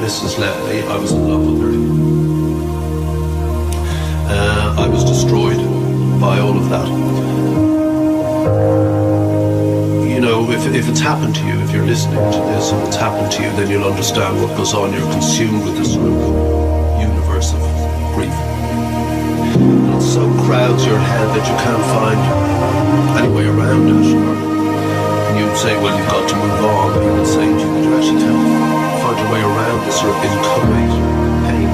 missus left me, I was in love with her. I was destroyed by all of that. You know, if it's happened to you, if you're listening to this and it's happened to you, then you'll understand what goes on. You're consumed with this sort of universe of grief. And it so crowds your head that you can't find any way around it. And you'd say, well, you've got to move on. But you would say, you actually can't find your way around this sort of inchoate pain.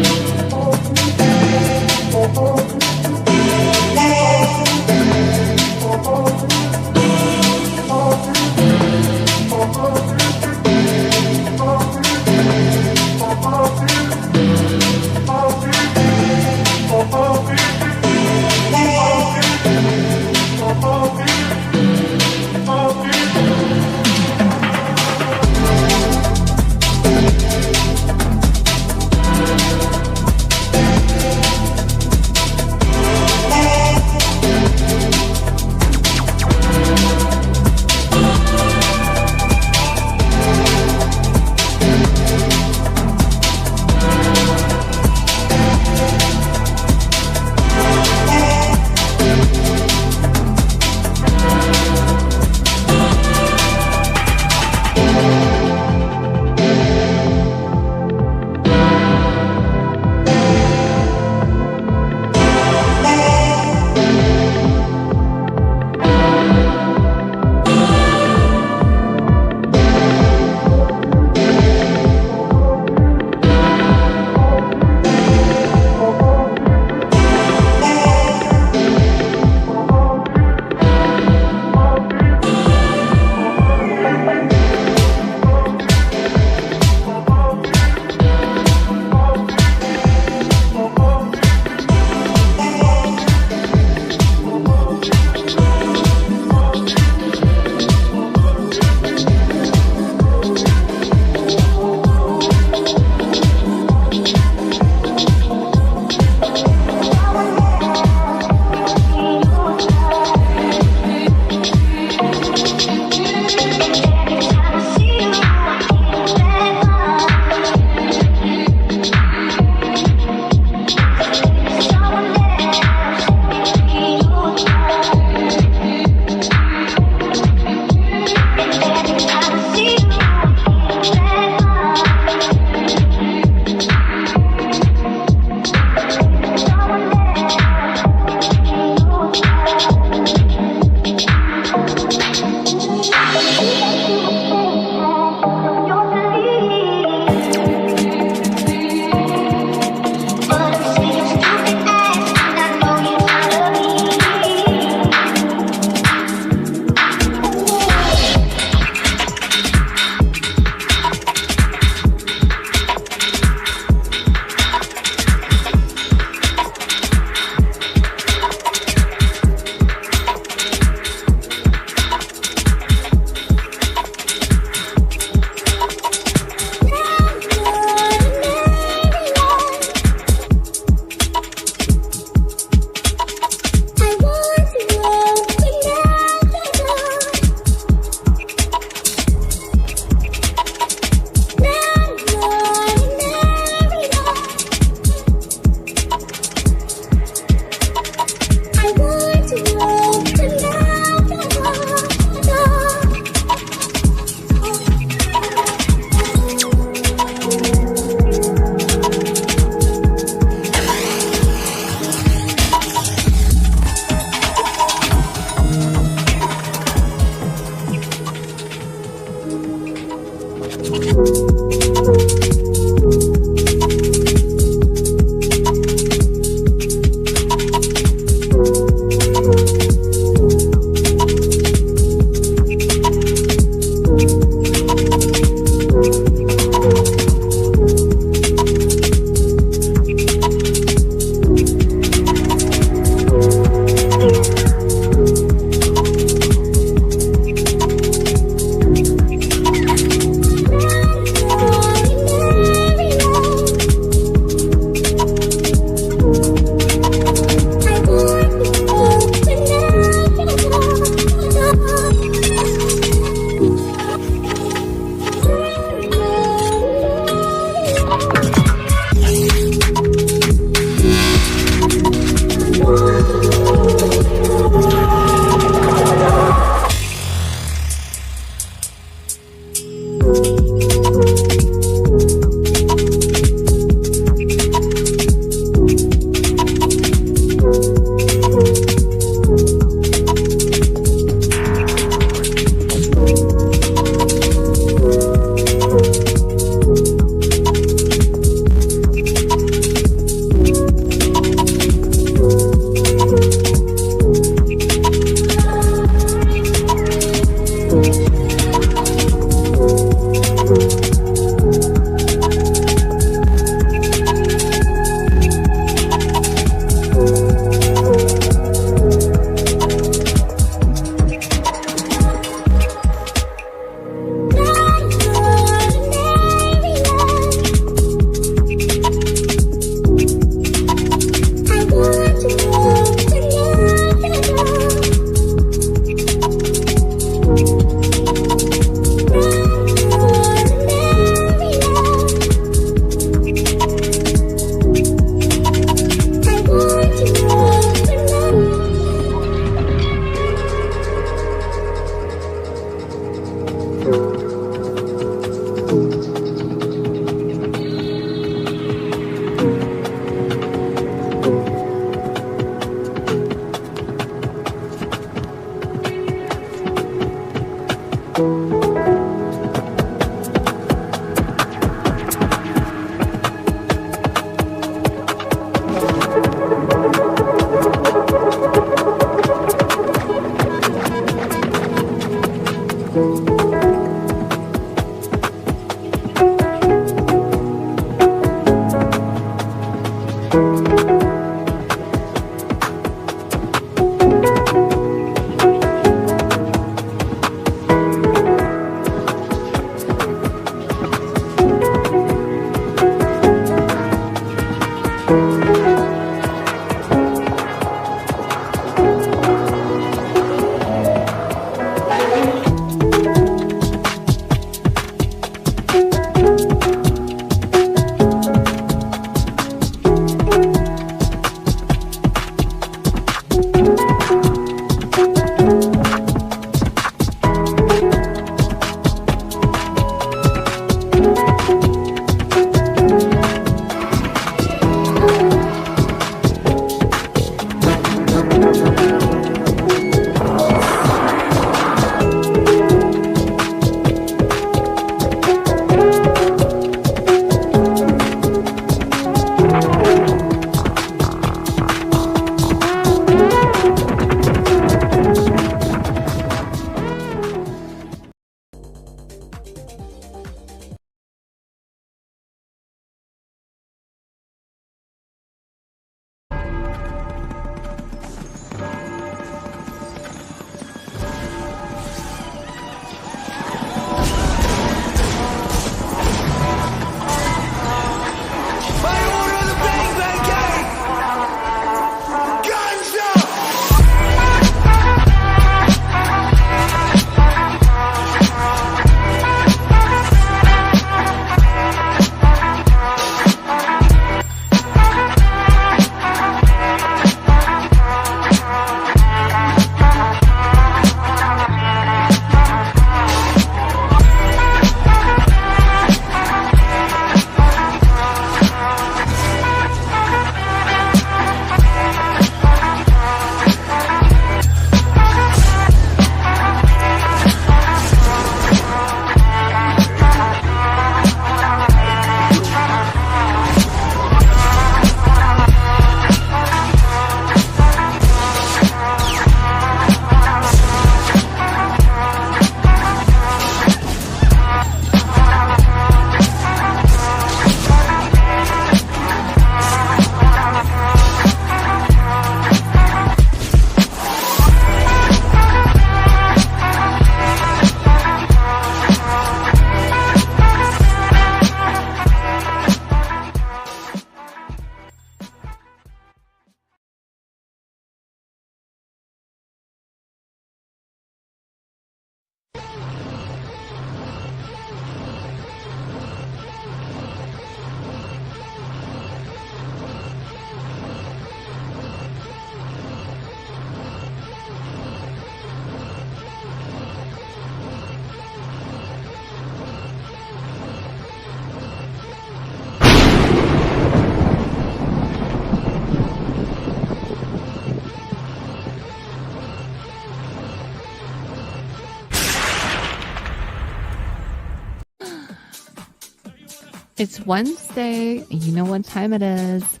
It's Wednesday, and you know what time it is.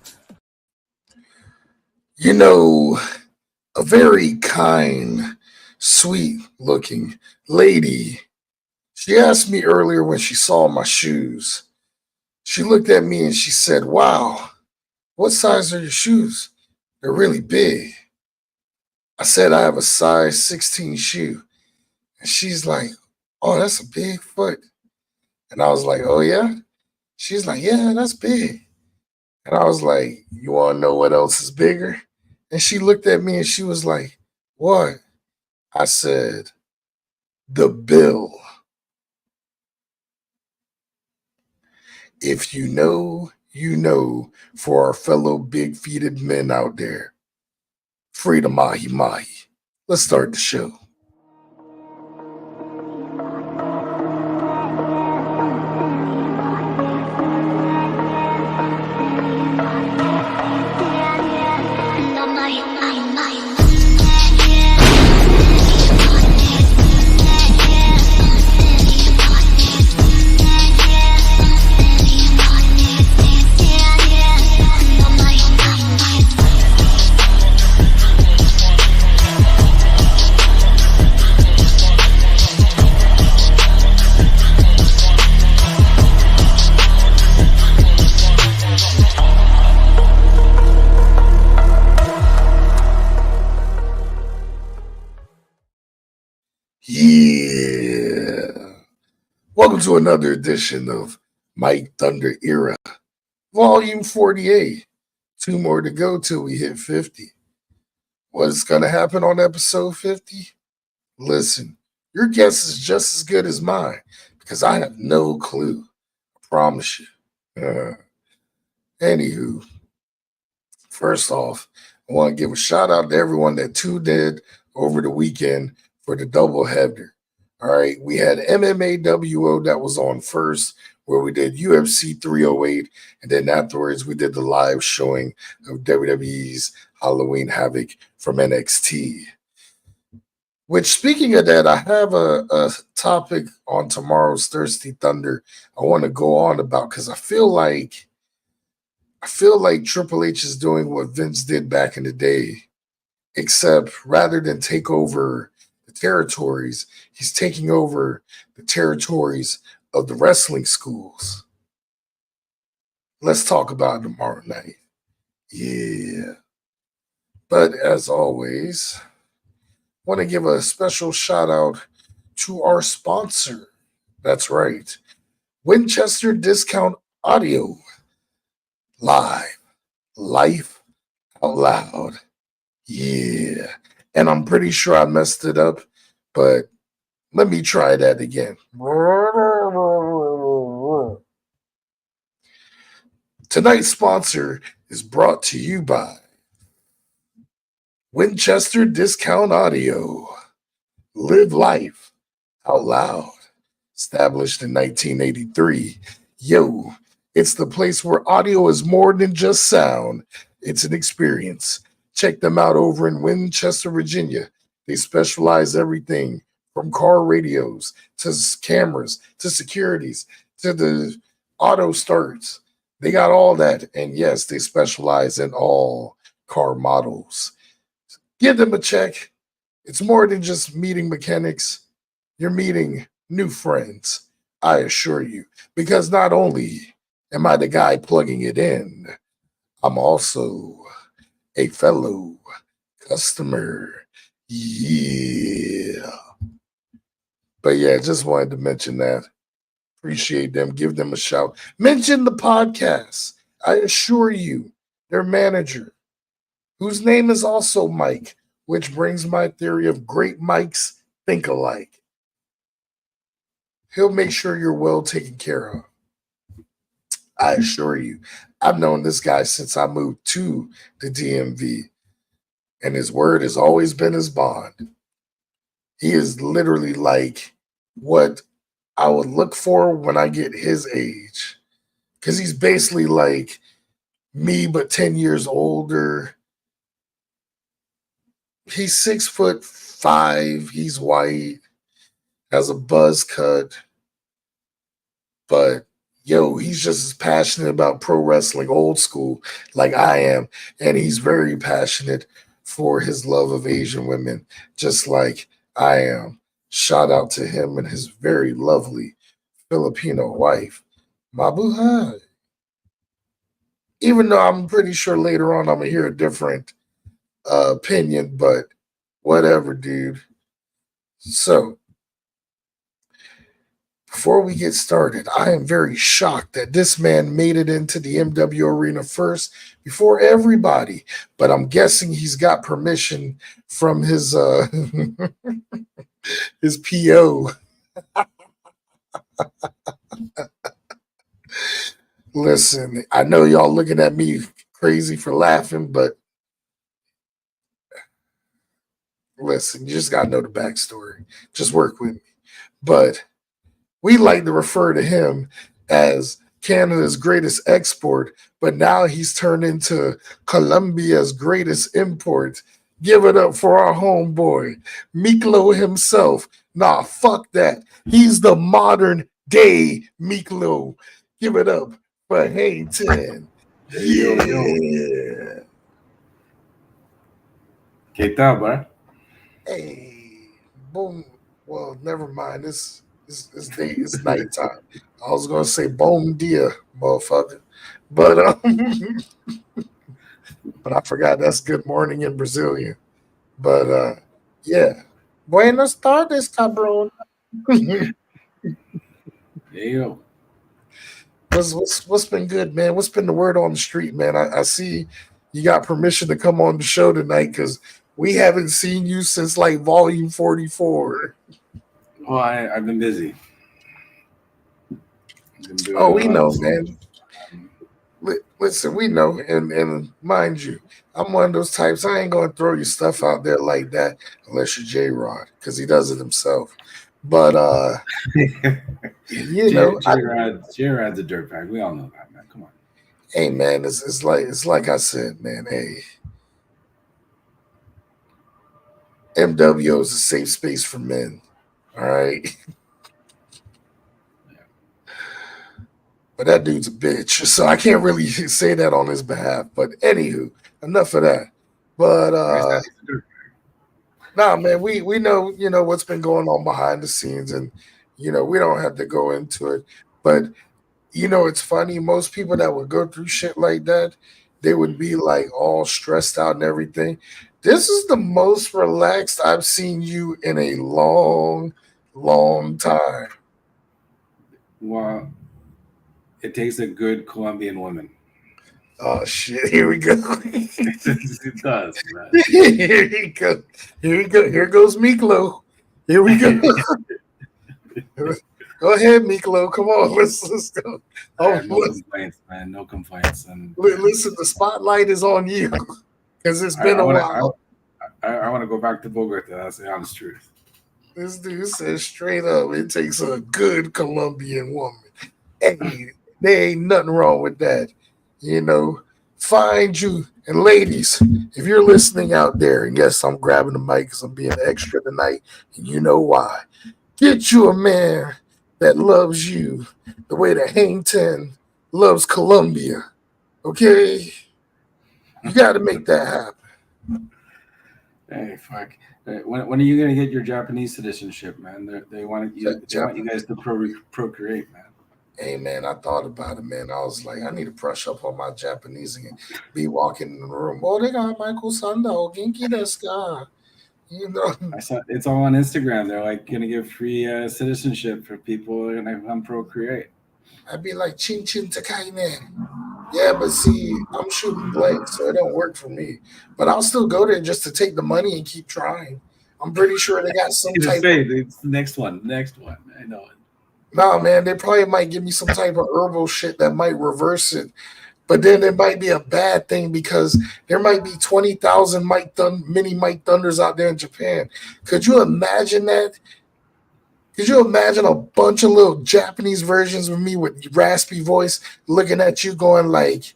You know, a very kind, sweet-looking lady, she asked me earlier when she saw my shoes. She looked at me and she said, "Wow, what size are your shoes? They're really big." I said, "I have a size 16 shoe." And she's like, "Oh, that's a big foot." And I was like, "Oh, yeah?" She's like, "Yeah, that's big." And I was like, "You want to know what else is bigger?" And she looked at me and she was like, "What?" I said, "The bill." If you know, you know, for our fellow big-feeted men out there. Freedom mahi mahi. Let's start the show. Welcome to another edition of Mike Thunder Era, Volume 48. Two more to go till we hit 50. What's going to happen on episode 50? Listen, your guess is just as good as mine because I have no clue. I promise you. Anywho, first off, I want to give a shout out to everyone that tuned in over the weekend for the double header. All right, we had mMAWO that was on first, where we did UFC 308, and then afterwards we did the live showing of WWE's Halloween Havoc from NXT. Which, speaking of that, I have a topic on tomorrow's Thirsty Thunder I want to go on about because I feel like Triple H is doing what Vince did back in the day, except rather than take over the territories, he's taking over the territories of the wrestling schools. Let's talk about it tomorrow night. Yeah. But as always, want to give a special shout out to our sponsor. That's right. Winchester Discount Audio. Live. Life out loud. Yeah. And I'm pretty sure I messed it up, but let me try that again. Tonight's sponsor is brought to you by Winchester Discount Audio. Live life out loud. Established in 1983. Yo, it's the place where audio is more than just sound. It's an experience. Check them out over in Winchester, Virginia. They specialize everything from car radios to cameras to securities to the auto starts. They got all that. And yes, they specialize in all car models. Give them a check. It's more than just meeting mechanics. You're meeting new friends, I assure you. Because not only am I the guy plugging it in, I'm also a fellow customer. Yeah. But yeah, just wanted to mention that. Appreciate them. Give them a shout. Mention the podcast. I assure you, their manager, whose name is also Mike, which brings my theory of great mics think alike. He'll make sure you're well taken care of. I assure you. I've known this guy since I moved to the DMV, and his word has always been his bond. He is literally like what I would look for when I get his age, because he's basically like me, but 10 years older. He's 6'5". He's white, has a buzz cut, but yo, he's just as passionate about pro wrestling, old school, like I am. And he's very passionate for his love of Asian women, just like I am. Shout out to him and his very lovely Filipino wife, Mabuhay. Even though I'm pretty sure later on I'm going to hear a different opinion, but whatever, dude. So, before we get started, I am very shocked that this man made it into the MW arena first before everybody. But I'm guessing he's got permission from his his PO. Listen, I know y'all looking at me crazy for laughing, but listen, you just gotta know the backstory. Just work with me. But we like to refer to him as Canada's greatest export, but now he's turned into Colombia's greatest import. Give it up for our homeboy, Miklo himself. Nah, fuck that. He's the modern day Miklo. Give it up for Hayton. Yeah. ¿Qué tal, bro? Hey, boom. Well, never mind. It's nighttime. I was gonna say bom dia, motherfucker, but but I forgot that's good morning in Brazilian. But yeah, buenas tardes, cabrón. There you go. What's been good, man? What's been the word on the street, man? I see you got permission to come on the show tonight because we haven't seen you since like volume 44. Well, I've been busy. I've been doing Oh, a we lot of know, stuff. man. Listen, we know, and mind you, I'm one of those types. I ain't gonna throw your stuff out there like that unless you're J Rod, because he does it himself. But you know, J-Rod's a dirtbag. We all know that, man. Come on. hey man, it's like I said, man. Hey, MWO is a safe space for men. All right. But that dude's a bitch. So I can't really say that on his behalf. But anywho, enough of that. But Like I said, he's a dirtbag. nah, man, we know, what's been going on behind the scenes, and we don't have to go into it. But it's funny, most people that would go through shit like that, they would be like all stressed out and everything. This is the most relaxed I've seen you in a long, long time. Well, it takes a good Colombian woman. Oh shit! Here we go. It does, man. Here we go. Here we go. Here goes Miklo. Here we go. Go ahead, Miklo. Come on, let's go. I Oh, have no complaints, man. No complaints. And listen, the spotlight is on you because it's been a while. I want to go back to Bogota. That's the honest truth. This dude says straight up, it takes a good Colombian woman. Hey, there ain't nothing wrong with that. Find you. And ladies, if you're listening out there, and yes, I'm grabbing the mic because I'm being extra tonight, and you know why. Get you a man that loves you the way that Hang Ten loves Colombia. Okay? You got to make that happen. Hey, fuck. When are you gonna get your Japanese citizenship, man? They want you. They want you guys to procreate, man. Hey man, I thought about it, man. I was like, I need to brush up on my Japanese and be walking in the room. Oh, they got Michael Sando, Genki desu ka? I saw it's all on Instagram. They're like gonna give free citizenship for people and come procreate. I'd be like, chin chin takai man. Yeah, but see, I'm shooting blank, so it don't work for me. But I'll still go there just to take the money and keep trying. I'm pretty sure they got some type. It's the next one. I know it. No, man, they probably might give me some type of herbal shit that might reverse it. But then it might be a bad thing because there might be 20,000 mini Mike Thunders out there in Japan. Could you imagine that? Could you imagine a bunch of little Japanese versions of me with raspy voice looking at you going like,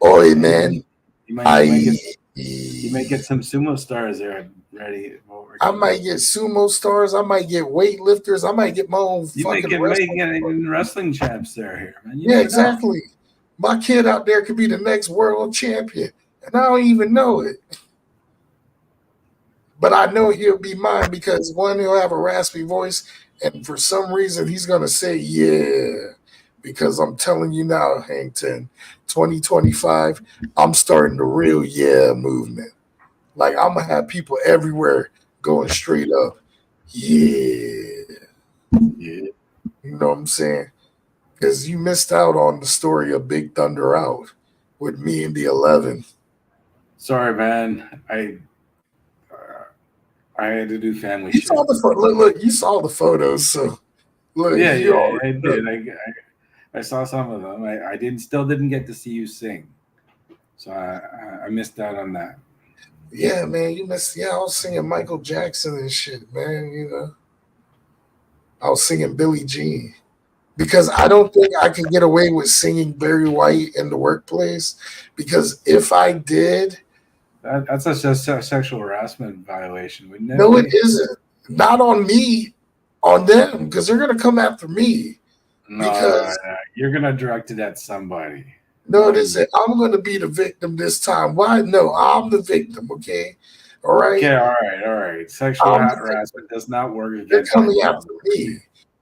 oi, man. You might get some sumo stars there ready. I might get sumo stars. I might get weightlifters. I might get my own fucking wrestling champs there here, man. Yeah, exactly. My kid out there could be the next world champion, and I don't even know it. But I know he'll be mine because one, he'll have a raspy voice, and for some reason he's gonna say yeah. Because I'm telling you now, Hang Ten, 2025, I'm starting the real yeah movement. Like I'm gonna have people everywhere going straight up. Yeah. You know what I'm saying? Because you missed out on the story of Big Thunder Out with me and the 11. Sorry, man. I had to do family shit. Saw the look, you saw the photos, so look. Yeah, I did. I saw some of them. I still didn't get to see you sing, so I missed out on that. Yeah, man, you missed. Yeah, I was singing Michael Jackson and shit, man. I was singing Billie Jean because I don't think I could get away with singing Barry White in the workplace. Because if I did, that's a sexual harassment violation, wouldn't it? No, it isn't. Not on me, on them, because they're gonna come after me. No, you're gonna direct it at somebody. No, it isn't. I'm gonna be the victim this time. Why? No, I'm the victim. Okay, all right. Okay, all right. Sexual harassment does not work against. They're coming after me.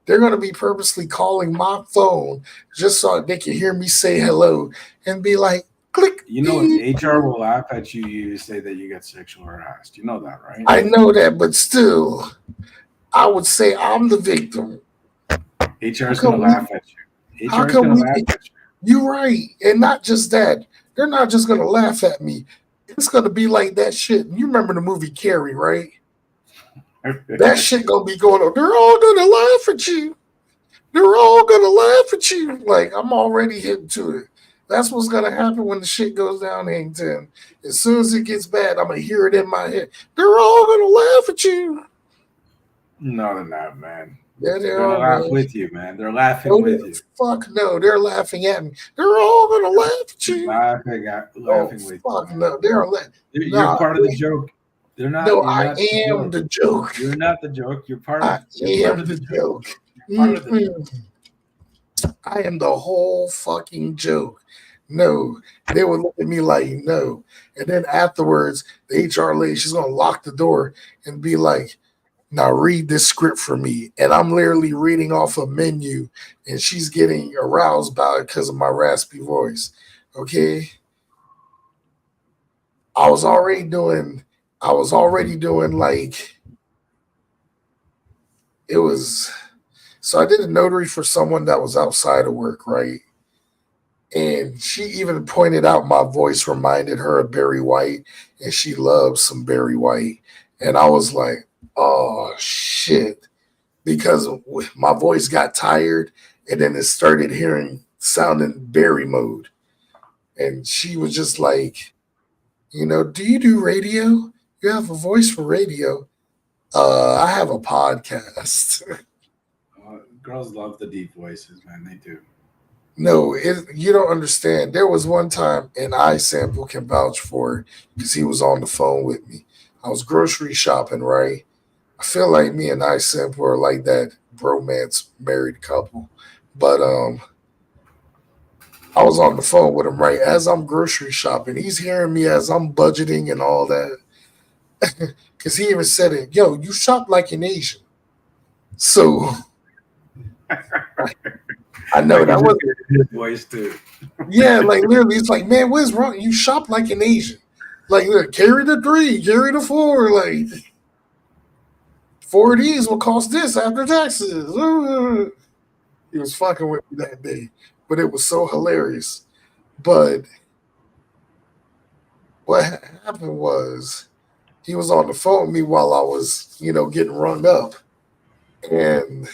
They're gonna be purposely calling my phone just so they can hear me say hello and be like, click. HR will laugh at you. You say that you got sexual harassed. You know that, right? I know that, but still, I would say I'm the victim. HR How is going come to we? laugh at you. How HR is going come to we? laugh at You're right, and not just that. They're not just gonna laugh at me. It's gonna be like that shit. You remember the movie Carrie, right? That you. shit gonna be going on. They're all gonna laugh at you. They're all gonna laugh at you. Like I'm already hitting to it. That's what's gonna happen when the shit goes down, Hangton. As soon as it gets bad, I'm gonna hear it in my head. They're all gonna laugh at you. No, they're not, man. Yeah, they They're going to are, laugh man. with you, man. They're laughing Oh, with you. fuck no, they're laughing at me. They're all gonna laugh at you. Oh, Laughing with you, fuck man. no, they're You're nah. part of the joke. They're not. No, You're I not the am joke. the joke. You're not the joke. You're part I of. You're part am of the the joke. joke. You're part of the joke. I am the whole fucking joke. No, they would look at me like no, and then afterwards, the HR lady she's gonna lock the door and be like, "Now read this script for me," and I'm literally reading off a menu, and she's getting aroused by it because of my raspy voice. Okay, I was already doing. I was already doing like it was. So I did a notary for someone that was outside of work, right? And she even pointed out my voice reminded her of Barry White, and she loves some Barry White. And I was like, oh shit, because my voice got tired, and then it started hearing sounding Barry mode. And she was just like, do you do radio? You have a voice for radio. I have a podcast. Girls love the deep voices, man. They do. No, you don't understand. There was one time, and I sample can vouch for it because he was on the phone with me. I was grocery shopping, right? I feel like me and I sample are like that bromance married couple. But I was on the phone with him, right? As I'm grocery shopping, he's hearing me as I'm budgeting and all that. Because he even said it, yo, you shop like an Asian. So I know I can that just was hear his voice too. yeah, like literally, it's like, man, what's wrong? You shop like an Asian. Like, look, carry the 3, carry the 4. Like, 4 of these will cost this after taxes. He was fucking with me that day, but it was so hilarious. But what happened was he was on the phone with me while I was, getting rung up, and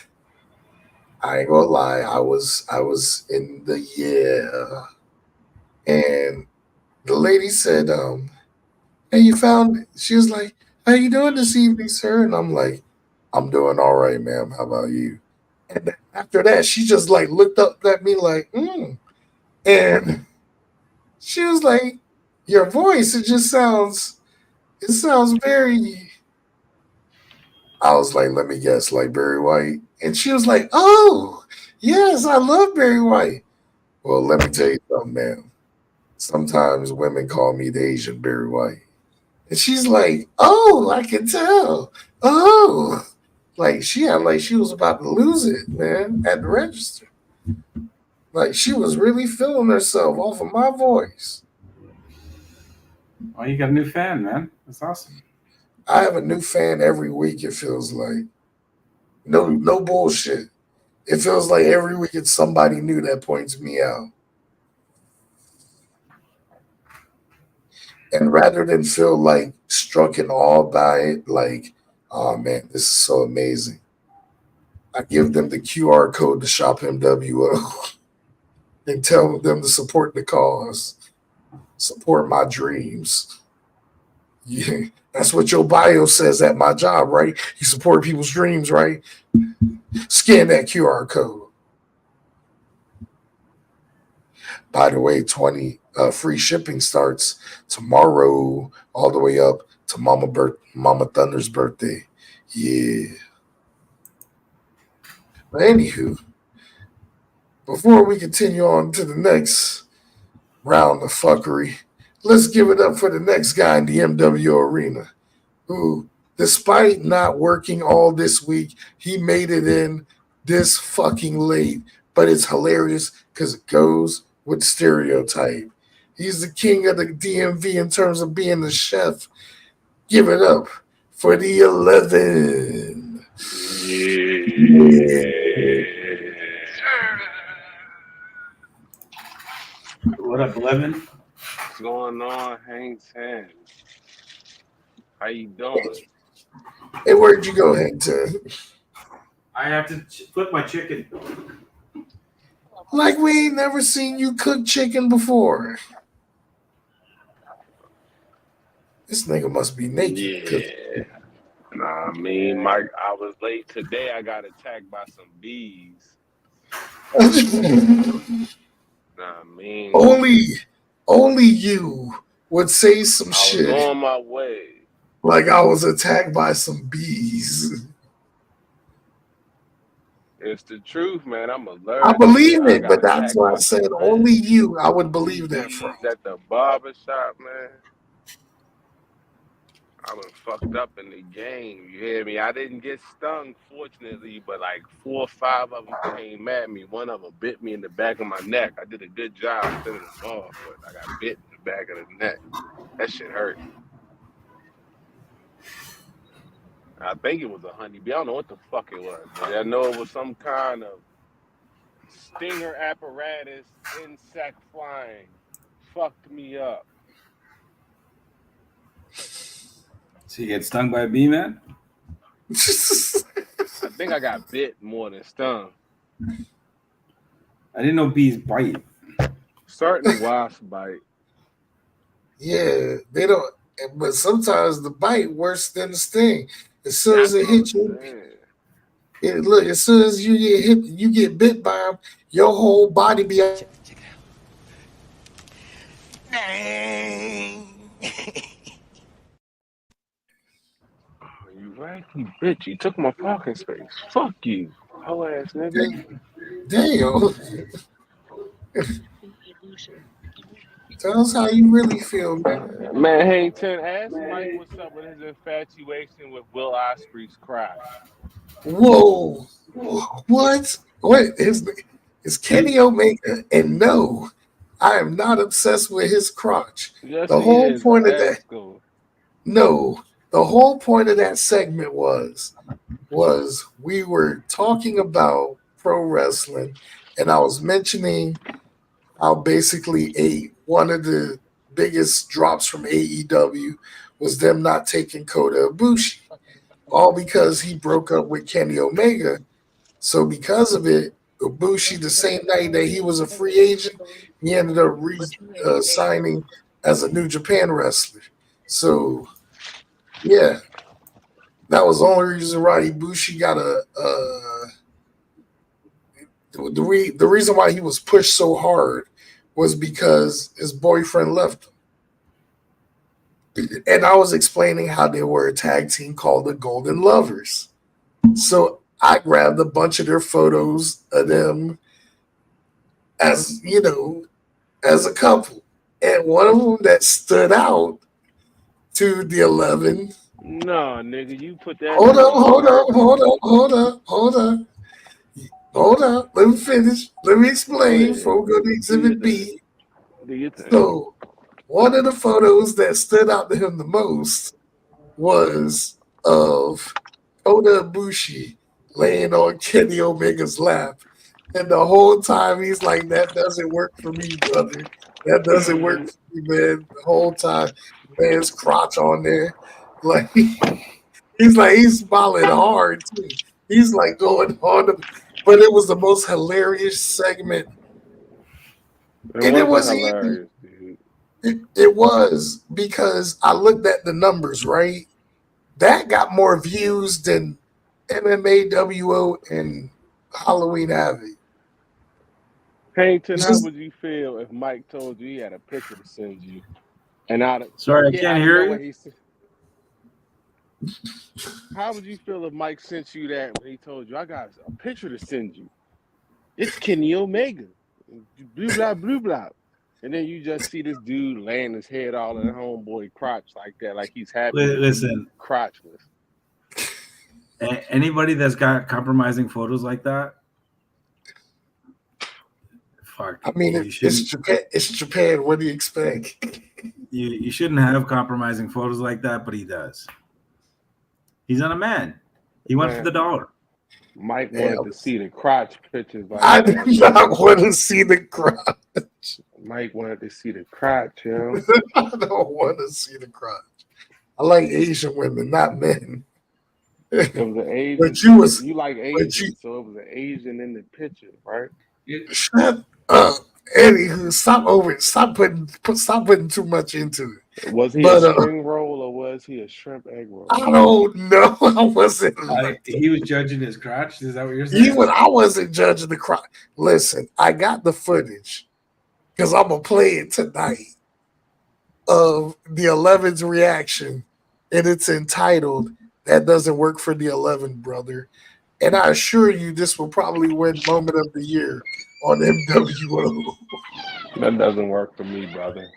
I ain't gonna lie, I was in the and the lady said, "Hey, you found?" She was like, "How you doing this evening, sir?" And I'm like, "I'm doing all right, ma'am. How about you?" And then after that, she just like looked up at me like, and she was like, "Your voice, it sounds very." I was like, "Let me guess, like Barry White," and she was like, "Oh, yes, I love Barry White." Well, let me tell you something, man. Sometimes women call me the Asian Barry White. And she's like, "Oh, I can tell. Oh." Like she had like she was about to lose it, man, at the register. Like she was really feeling herself off of my voice. Oh, you got a new fan, man. That's awesome. I have a new fan every week, it feels like. No bullshit. It feels like every week it's somebody new that points me out. And rather than feel like struck in awe by it, like, oh man, this is so amazing. I give them the QR code to shop mWo and tell them to support the cause, support my dreams. Yeah, that's what your bio says at my job, right? You support people's dreams, right? Scan that QR code. By the way, 20 free shipping starts tomorrow, all the way up to Mama Thunder's birthday. Yeah. But anywho, before we continue on to the next round of fuckery, let's give it up for the next guy in the MW arena, who, despite not working all this week, he made it in this fucking late. But it's hilarious because it goes with stereotype. He's the king of the DMV in terms of being the chef. Give it up for the 11. Yeah. What up, Lemon? What's going on, Hank 10? How you doing? Hey, where'd you go, Hankton? I have to flip my chicken. Like we ain't never seen you cook chicken before. This nigga must be naked. Yeah. Nah, I mean, I was late today. I got attacked by some bees. Nah, I mean, only you would say some I was shit on my way. like I was attacked by some bees. It's the truth, man. I'm I allergic, believe man. I it, got but that's attacked why I by said some only rats. you I would These believe that from. bees at the barber shop, man. I was fucked up in the game. You hear me? I didn't get stung, fortunately, but like 4 or 5 of them came at me. One of them bit me in the back of my neck. I did a good job fending them off, but I got bit in the back of the neck. That shit hurt. I think it was a honeybee. I don't know what the fuck it was, but I know it was some kind of stinger apparatus, insect flying. Fucked me up. So you get stung by a bee, man? I think I got bit more than stung. I didn't know bees bite. Certain wasps bite. Yeah, they don't. But sometimes the bite worse than the sting. As soon as That's it what I'm hits you, saying. look. As soon as you get hit, you get bit by them. Your whole body be. Check it out. Dang. You right, you bitch. You took my parking space. Fuck you, hoe ass nigga. Damn. Tell us how you really feel, man. Man, hey, 10, ask Mike what's up with his infatuation with Will Ospreay's crotch. Whoa. What? What is Kenny Omega? And no, I am not obsessed with his crotch. Yes, The he whole is. point of that. Ask him. No, the whole point of that segment was we were talking about pro wrestling, and I was mentioning how basically one of the biggest drops from AEW was them not taking Kota Ibushi, all because he broke up with Kenny Omega. So because of it, Ibushi, the same night that he was a free agent, he ended up signing as a New Japan wrestler. So yeah, that was the only reason why Ibushi got the reason why he was pushed so hard was because his boyfriend left him. And I was explaining how they were a tag team called the Golden Lovers. So I grabbed a bunch of their photos of them as, as a couple. And one of them that stood out to the 11. No, nigga, you put that Hold nigga on up. Hold up. Let me finish. Let me explain before we go to Exhibit B. Do you think? So, one of the photos that stood out to him the most was of Kota Ibushi laying on Kenny Omega's lap. And the whole time he's like, that doesn't work for me, brother. That doesn't work for me, man. The whole time, man's crotch on there. Like, he's smiling hard, too. He's like going on. But it was the most hilarious segment. It wasn't hilarious, dude. It was because I looked at the numbers, right? That got more views than MMA, WO, and Halloween Havoc. Payton, how would you feel if Mike told you he had a picture to send you? And I can't hear you. How would you feel if Mike sent you that when he told you, I got a picture to send you? It's Kenny Omega. Blue blah, blue blah. And then you just see this dude laying his head all in homeboy crotch like that, like he's happy. Listen, crotchless. Anybody that's got compromising photos like that, fuck. I mean, it's Japan. It's Japan. What do you expect? You shouldn't have compromising photos like that, but he does. He's not a man. He went for the dollar. Mike wanted to see the crotch pictures. Like I did not want to see the crotch. Mike wanted to see the crotch, yo. I don't want to see the crotch. I like Asian women, not men. It was an Asian. But you was, You like but Asian, you so it was an Asian in the picture, right? shut up, Eddie. Stop putting too much into it. Was he a But spring roll or was he a shrimp egg roll? I don't know. I wasn't. He was judging his crotch. Is that what you're He saying? was. I wasn't judging the crowd. Listen, I got the footage because I'm gonna play it tonight of the 11's reaction, and it's entitled "That Doesn't Work for the 11, Brother." And I assure you, this will probably win Moment of the Year on mWo. That doesn't work for me, brother.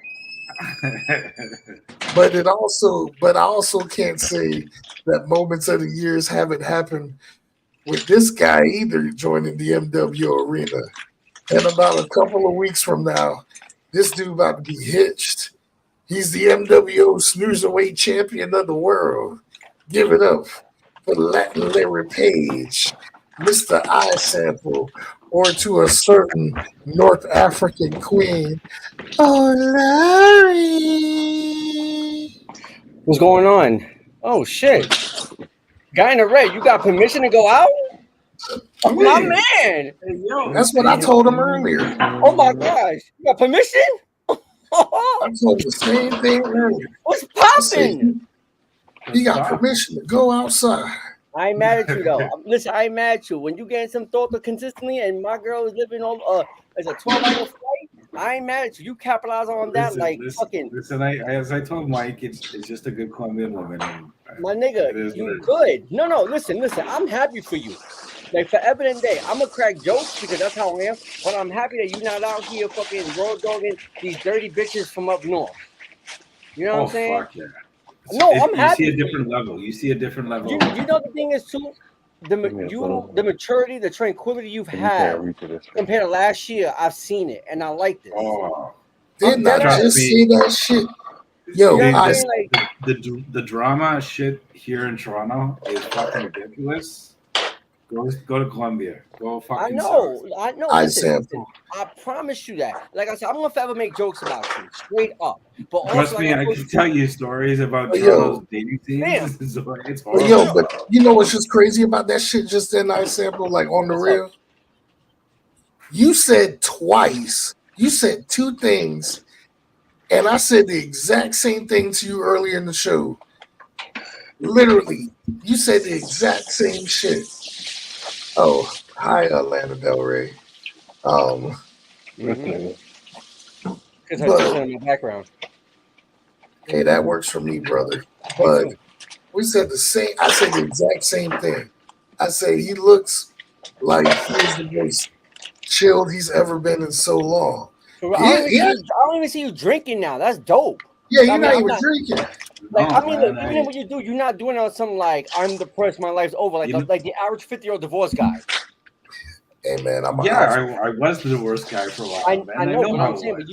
But I also can't say that Moments of the Years haven't happened with this guy either joining the mWo arena. And about a couple of weeks from now, this dude about to be hitched. He's the mWo Snoozerweight champion of the world. Give it up for Latin Larry Page, Mr. I Sample, or to a certain North African queen. Oh, Larry. What's going on? Oh shit. Guy in the red, you got permission to go out? Oh, my man. Hey, yo, That's what I told him earlier. Oh my gosh. You got permission? I told him the same thing earlier. What's I said, popping? he got permission to go outside. I ain't mad at you though. Listen, I ain't mad at you. When you getting some thought consistently and my girl is living on as a 12-hour flight, I ain't mad at you. You capitalize on that fucking. Listen, as I told Mike, it's just a good Colombian woman. And, my nigga, you good. No, listen. I'm happy for you. Like forever and day, I'm gonna crack jokes because that's how I am. But I'm happy that you're not out here fucking road dogging these dirty bitches from up north. You know what I'm saying? Fuck yeah. No, I'm happy. You see a different level. You see a different level. You know the thing is too, the maturity, the tranquility you've had compared to last year. I've seen it, and I like this. Oh, didn't I just see that shit? Yo, the drama shit here in Toronto is fucking ridiculous. Go to Colombia. Go fucking. I know. Listen, I promise you that. Like I said, I'm gonna forever make jokes about you, straight up. But trust also, me, I can tell you stories about Toronto's dating scenes. It's horrible. Yo, but you know what's just crazy about that shit? Just then, I sample like on the real. You said twice. You said two things, and I said the exact same thing to you earlier in the show. Literally, you said the exact same shit. Oh, hi, Lana Del Rey. Because I just in the background. Hey, that works for me, brother. But we said the same. I said the exact same thing. I said he looks like he's the most chilled he's ever been in so long. I don't even see you drinking now. That's dope. Yeah, you're not even drinking. Like, even when you do, you're not doing it on something like I'm depressed, my life's over, like the average 50-year-old divorce guy. Hey man, I was the worst guy for a while. I know what I'm saying,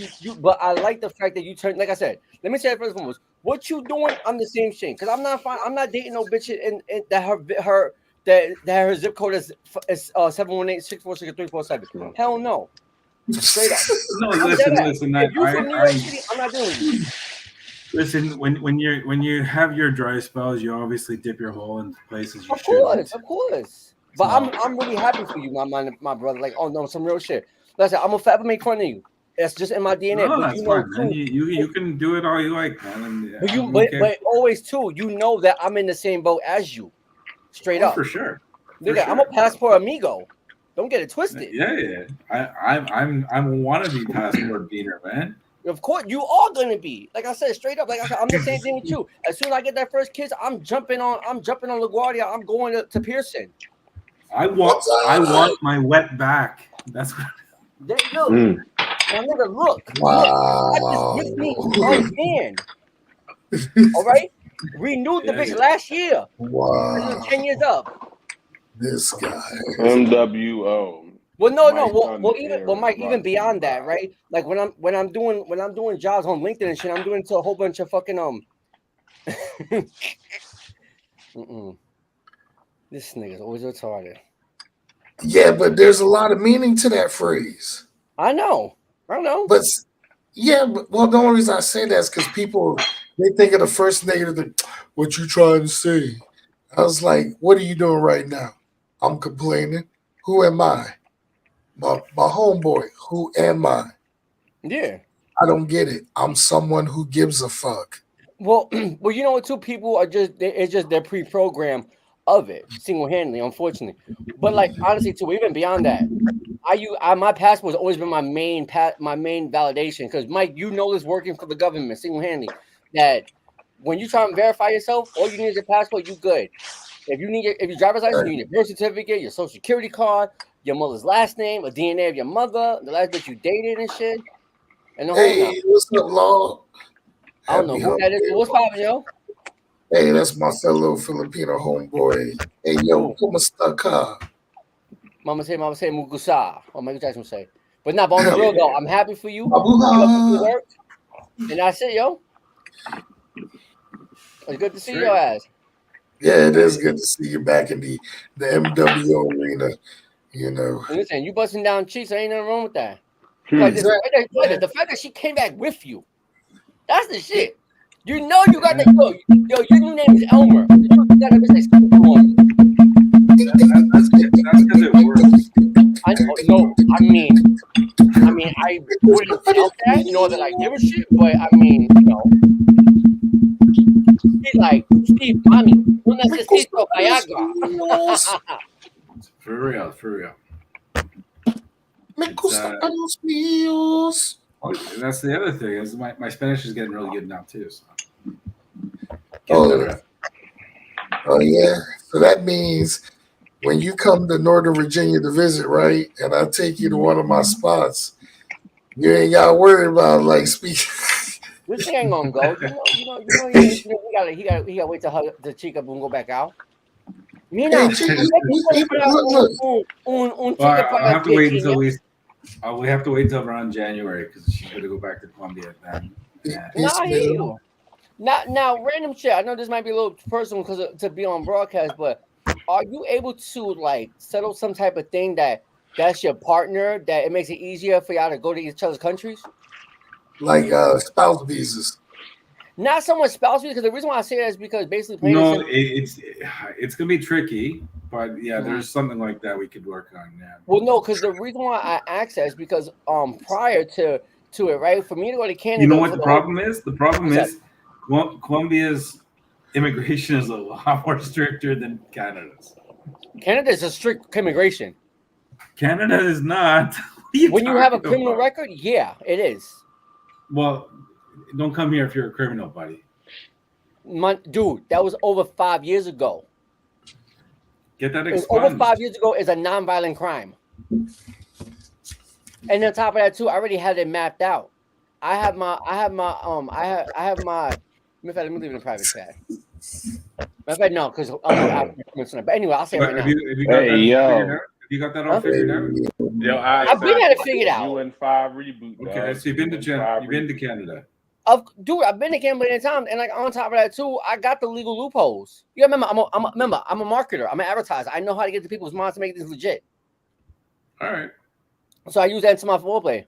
but I like the fact that you turned. Like I said, let me say it first and foremost. What you doing? I'm the same shit. Because I'm not fine. I'm not dating no bitch and that her zip code is 718-646-347. Hell no. Straight up. No, listen. If you from New York City, I'm not doing you. Listen, when you have your dry spells, you obviously dip your hole in places you Of course. But I'm really happy for you, my brother. Like, oh no, some real shit. Listen, I'm gonna forever make fun of you. That's just in my DNA. No, but that's fine, man. You can do it all you like, man. But always too, you know that I'm in the same boat as you. Straight up. For sure. Nigga, I'm a passport amigo. Don't get it twisted. Yeah. I'm a wannabe passport beater, man. Of course, you are gonna be. Like I said, straight up. Like I said, I'm the same thing with you. As soon as I get that first kiss, I'm jumping on LaGuardia. I'm going to Pearson. I want my wet back. That's what. There you go. Now, nigga, look. Wow. I just me right hand. All right. Renewed the bitch last year. Wow. 10 years up. This guy. mWo. Well, no. Mike, even beyond that, right? Like when I'm doing jobs on LinkedIn and shit, I'm doing to a whole bunch of fucking This nigga's always retarded. Yeah, but there's a lot of meaning to that phrase. I know. But Yeah, but, well, the only reason I say that is because people they think of the first negative thing. What you trying to say? I was like, what are you doing right now? I'm complaining. Who am I? My homeboy. Who am I? Yeah. I don't get it. I'm someone who gives a fuck. Well, well, you know what? Two people are it's just they're pre-programmed of it single-handedly, unfortunately. But like honestly, too, even beyond that, my passport has always been my main validation because Mike, you know this working for the government single-handedly that when you try and verify yourself, all you need is your passport. You good. If your driver's license, Right. you need your birth certificate, your social security card, your mother's last name, a DNA of your mother, the last bitch you dated and shit, and the whole nine. Hey, what's up, Law? I don't know Happy who hump that is, day, but what's Law. poppin', yo? Hey, that's my fellow Filipino homeboy. Hey, yo, Who? kumusta ka? Mama say Mugusa, or Michael Jackson would say. But not, but on the real though, I'm happy for you. Keep up the good Mabuhay. work. And that's it, yo. It's good to see Great. your ass. Yeah, it is good to see you back in the MWO arena. You know, And listen, you busting down cheeks, there ain't nothing wrong with that. But Hmm. the fact that she came back with you, that's the shit. You know you got that. Yo, your new name is Elmer. You got that bitch like Super Mario. That's because it works. I no, I wouldn't tell that, that I give a shit, but I mean, he's like, Steve, mommy, no me gusta necesito a los Viagra. míos. For real, for real. Me It's gusta a los míos. that's the other thing is my Spanish is getting really good now too. So getting Oh, better at it. oh yeah. So that means when you come to Northern Virginia to visit, right? And I take you to one of my spots, you ain't got to worry about like speaking. This thing ain't gonna go. He gotta wait till the chica boom go back out. Hey, Mira, Chica, ¿por qué tú puedes pagar look. un Well, ticket I'll para have to wait until Virginia? we have to wait until around January because she's going to go back to Colombia then. Yeah. No, I hear Peace, you. Now, random shit. I know this might be a little personal because to be on broadcast, but are you able to like settle some type of thing that's your partner that it makes it easier for y'all to go to each other's countries? like spouse visas. Not so much spouse because the reason why I say that is because basically plain and No, simple. it's going to be tricky, but yeah, there's something like that we could work on. Yeah. Well, no, because the reason why I asked that is because prior to it, right, for me to go to Canada, You know what for the the whole, problem is? The problem is Colombia's immigration is a lot more stricter than Canada's. Canada is a strict immigration. Canada is not. When you have a talking criminal about? record, yeah, it is. Well, don't come here if you're a criminal, buddy. Dude, that was over 5 years ago. Get that It was over expunged. 5 years ago is a nonviolent crime. And on top of that too, I already had it mapped out. I have my let me leave it in private chat. No, because but anyway, I'll say it right now. Have you got Hey, that yo. figured out? Have you got that all Huh? figured out? Yo, I I've been had it figured out. UN5 reboot. Okay, dog. so you've been to UN5 you've been to reboot. Canada. Dude, I've been to Canada many times, and like on top of that too, I got the legal loopholes. You remember? I'm a marketer. I'm an advertiser. I know how to get to people's minds to make this legit. All right. So I use that into my foreplay.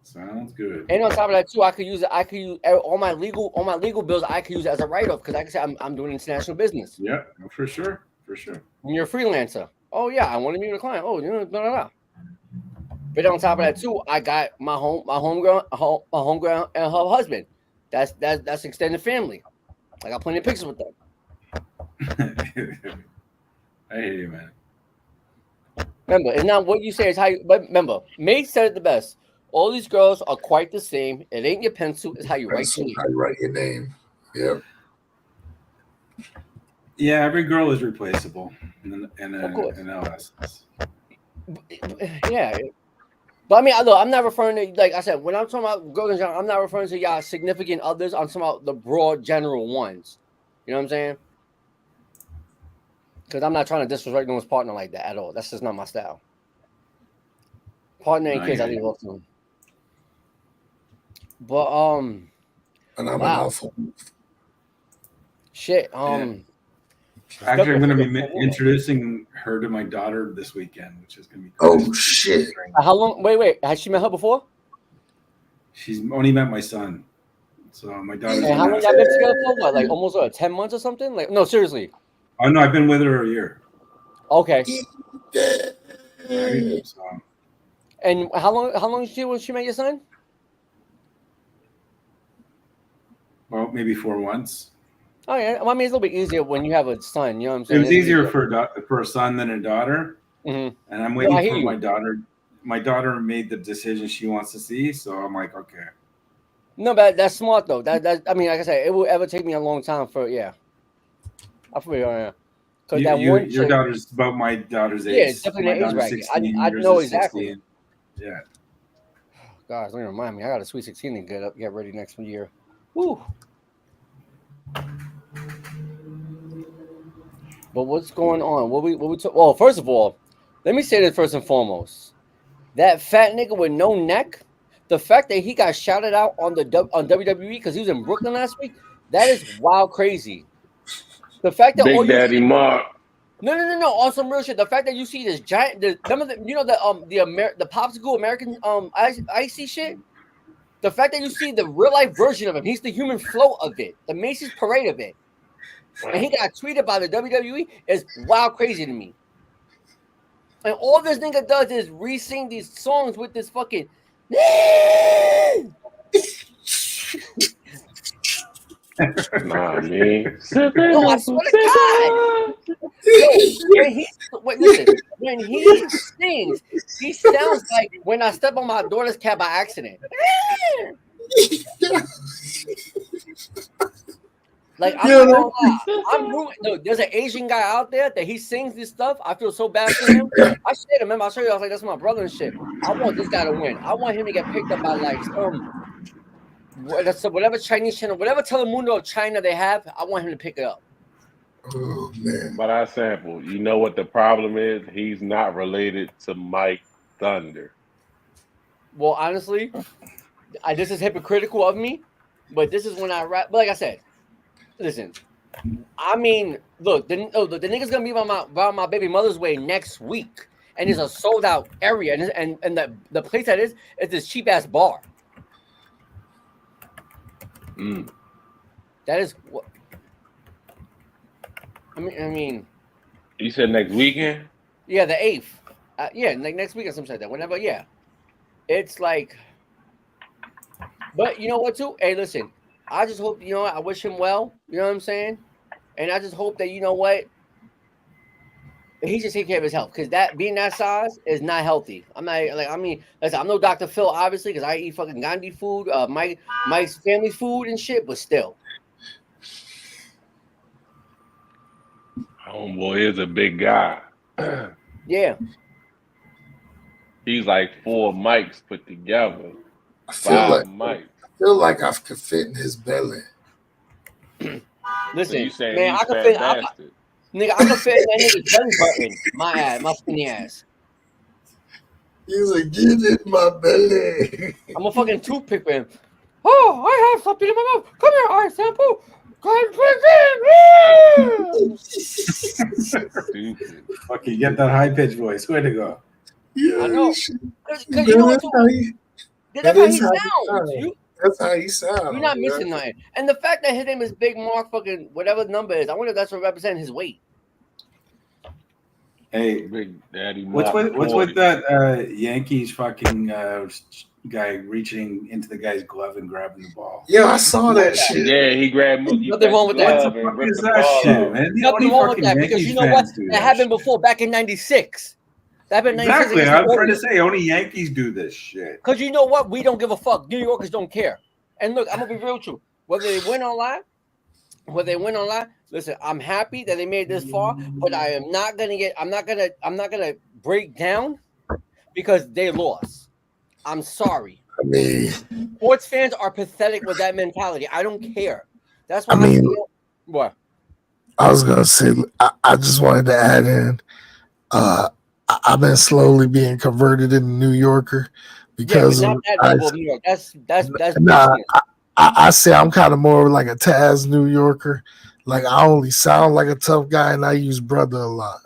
Sounds good. And on top of that too, I could use all my legal bills. I could use it as a write-off because like I said, I'm doing international business. Yeah, for sure, for sure. When you're a freelancer, oh yeah, I want to meet with a client. Oh, blah, blah, blah. But on top of that too, I got my homegrown and her husband. That's extended family. I got plenty of pictures with them. I hear you, man. Remember, it's not what you say, it's how you. But remember, May said it the best. All these girls are quite the same. It ain't your pencil; it's how you write your name. How you write your name. Yep. Yeah, every girl is replaceable in LS. Yeah. But I mean, look, I'm not referring to, like I said, when I'm talking about girls in general, I'm not referring to y'all significant others. I'm talking about the broad general ones. You know what I'm saying? Because I'm not trying to disrespect no one's partner like that at all. That's just not my style. Partner and kids, I leave off to them. But And I'm an wow. alpha. Shit. Actually, I'm going to be introducing her to my daughter this weekend, which is going to be Oh crazy. shit! How long? Wait. Has she met her before? She's only met my son, so my daughter's. And how long y'all been together for? What, like almost 10 months or something? Like, no, seriously. Oh no, I've been with her a year. Okay. Right? So, And how long? How long when she met your son? well, maybe 4 months. Oh yeah. Well, I mean, it's a little bit easier when you have a son. You know what I'm It saying? was easier for a son than a daughter, Mm-hmm. and I'm waiting I hear for you. my daughter. My daughter made the decision she wants to see, so I'm like, okay. No, but that's smart though. That I mean, like I said, it will ever take me a long time for I feel you. Because that one Your chick, daughter's about my daughter's yeah, age. it's definitely My an age daughter's bracket. 16. I Yours know is exactly. 16. Yeah. Gosh, don't remind me. I got a sweet 16 to get ready next year. Woo. But what's going on? What we well, first of all, let me say this first and foremost. That fat nigga with no neck, the fact that he got shouted out on WWE because he was in Brooklyn last week, that is wild crazy. The fact that all Big you Daddy see, Mark. no, on some real shit. The fact that you see this giant, remember the popsicle American icy shit. The fact that you see the real life version of him, he's the human flow of it, the Macy's parade of it, and he got tweeted by the WWE is wild crazy to me. And all this nigga does is re-sing these songs with this fucking. Nah, man. No, I swear to God. Yo, when he sings, he sounds like when I step on my daughter's cat by accident. Like, I'm not gonna lie. I'm rooting. No, there's an Asian guy out there that he sings this stuff. I feel so bad for him. I said, remember, I showed you, I was like, that's my brother and shit. I want this guy to win. I want him to get picked up by like whatever Chinese channel, whatever Telemundo of China they have. I want him to pick it up. Oh man! But I sample. You know what the problem is? He's not related to Mike Thunder. Well, honestly, this is hypocritical of me, but this is when I rap. But like I said, listen. I mean, look, the nigga's gonna be by my baby mother's way next week, and it's a sold out area, and the place that is this cheap ass bar. That is what. I mean. You said next weekend? Yeah, the 8th. Yeah, like next week or something like that. Whenever, yeah. It's like, but you know what, too? Hey, listen, I just hope, I wish him well. You know what I'm saying? And I just hope that, you know what? He just take care of his health because being that size is not healthy. I'm not listen, I'm no Dr. Phil, obviously, because I eat fucking Gandhi food, Mike's family food and shit, but still. Homeboy is a big guy. Yeah. He's like 4 mics put together. I feel like I could fit in his belly. Listen, so man, I could fit. Nigga, I could fit in that nigga's belly button. My ass, my skinny ass. He's like, get in my belly. I'm a fucking toothpick for him. Oh, I have something in my mouth. Come here, I sample. Stupid. Okay, get that high pitched voice. Way to go. Yeah, I know. Because you know what? That's how he sounds. That's how he sounds. You're not missing nothing. And the fact that his name is Big Mark, fucking whatever the number is, I wonder if that's what represents his weight. Hey, Big Daddy. What's with that Yankees fucking guy reaching into the guy's glove and grabbing the ball? Yeah, I saw that shit. Yeah, he grabbed Mookie. Nothing wrong with that. What the fuck is that shit, man? Nothing wrong with that because you know what? That happened before, back in '96. Exactly. I'm trying to say only Yankees do this shit. Because you know what? We don't give a fuck. New Yorkers don't care. And look, I'm gonna be real with you. Whether they win online, listen, I'm happy that they made this far, but I'm not gonna break down because they lost. I'm sorry. I mean, sports fans are pathetic with that mentality. I don't care. That's why what? I was gonna say I just wanted to add in I've been slowly being converted into New Yorker because not that level of New York. That's I say I'm kind of more like a Taz New Yorker. Like I only sound like a tough guy, and I use brother a lot.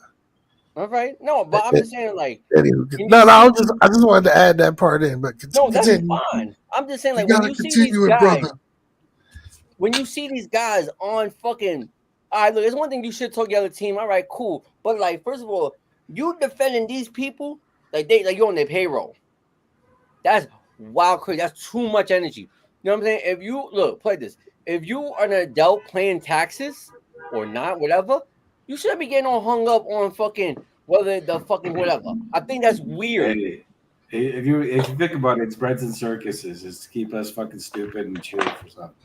All right. No, but I'm just saying, like, No, I just wanted to add that part in, but no, that's continue. fine. I'm just saying, You like, when gotta you see these continue it, guys, brother. when you see these guys on fucking, all right, look, it's one thing you should talk the other team. All right, cool. But like, first of all, you defending these people like you're on their payroll. That's wild crazy. That's too much energy. You know what I'm saying? If you look, play this. If you are an adult paying taxes or not, whatever, you shouldn't be getting all hung up on fucking whether the fucking whatever. I think that's weird. Hey, if you think about it, it's breads and circuses. It's to keep us fucking stupid and cheer for something.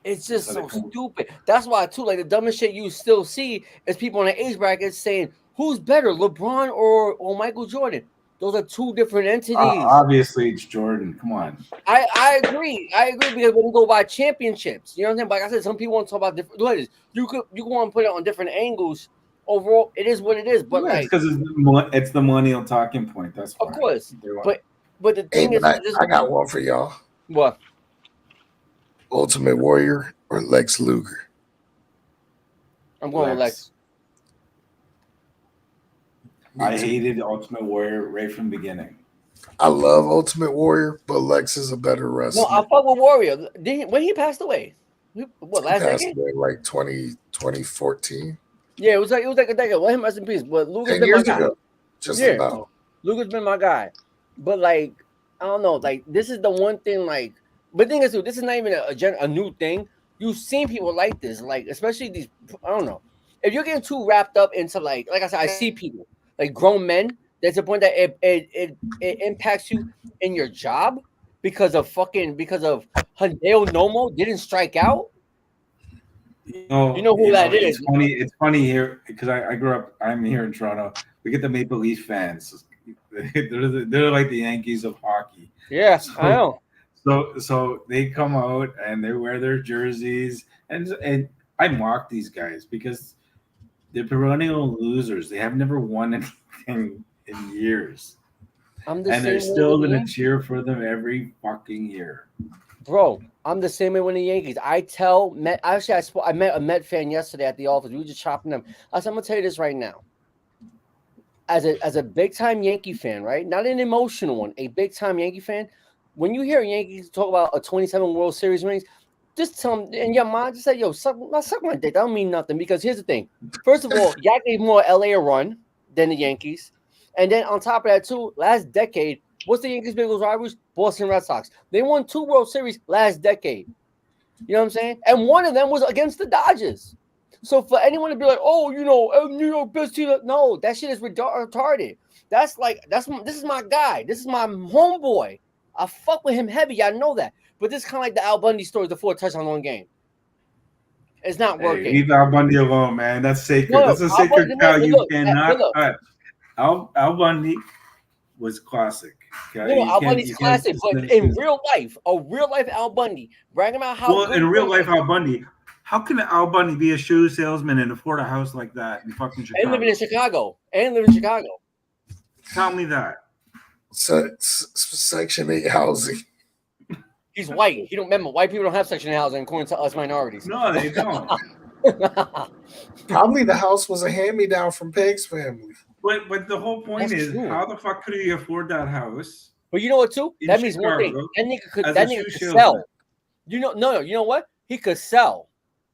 It's just so stupid. That's why too. Like the dumbest shit you still see is people in the age bracket saying, "Who's better, LeBron or Michael Jordan?" Those are two different entities. Obviously, it's Jordan. Come on. I agree. I agree because when we go by championships, you know what I'm saying? But like I said, some people want to talk about different. Look at this. You want to put it on different angles. Overall, it is what it is. But it's because it's the millennial talking point. That's why. Of course. But the thing is, I got one for y'all. What? Ultimate Warrior or Lex Luger? I'm going with Lex. I hated Ultimate Warrior right from the beginning. I love Ultimate Warrior, but Lex is a better wrestler. No, I fuck with Warrior. When he passed away? What, last passed decade? away like 2014. Yeah, it was like a decade. Let him rest in peace. But Luger's been my guy. Ago, just about. Luger's been my guy. But like, I don't know. Like, this is the one thing. Like, but the thing is, dude, this is not even a new thing. You've seen people like this, like especially these. I don't know. If you're getting too wrapped up into like I said, I see people like grown men. There's a point that it impacts you in your job because of Hideo Nomo didn't strike out. You know who that is. It's funny here because I grew up. I'm here in Toronto. We get the Maple Leaf fans. They're like the Yankees of hockey. Yeah, I know. So they come out and they wear their jerseys and I mock these guys because they're perennial losers. They have never won anything in years. And they're still going to cheer for them every fucking year. Bro, I'm the same way with the Yankees. I met a Met fan yesterday at the office. We were just chopping them. I said, I'm going to tell you this right now. As a big-time Yankee fan, right? Not an emotional one, a big-time Yankee fan. When you hear Yankees talk about a 27 World Series rings, just tell them in your mind, just say, yo, suck my dick. That don't mean nothing because here's the thing. First of all, y'all gave more LA a run than the Yankees. And then on top of that, too, last decade, what's the Yankees' biggest rivals? Boston Red Sox. They won 2 World Series last decade. You know what I'm saying? And one of them was against the Dodgers. So for anyone to be like, oh, New York best team, no, that shit is retarded. This is my guy. This is my homeboy. I fuck with him heavy. Y'all know that. But this is kind of like the Al Bundy story, the 4 touchdown one game. It's not working. Leave Al Bundy alone, man. That's sacred. That's a sacred cow you cannot touch. Al Bundy was classic. Okay? Al Bundy's classic, but in real life, a real life Al Bundy, bragging about how. Well, in real life, Al Bundy, how can Al Bundy be a shoe salesman and afford a house like that in fucking Chicago? And living in Chicago. Tell me that. Section 8 housing. He's white. He don't remember. White people don't have Section 8 housing according to us minorities. No, they don't. Probably the house was a hand-me-down from Peg's family. But the whole point is, how the fuck could he afford that house? But you know what, too? That means one thing. That nigga could sell. You know what? He could sell.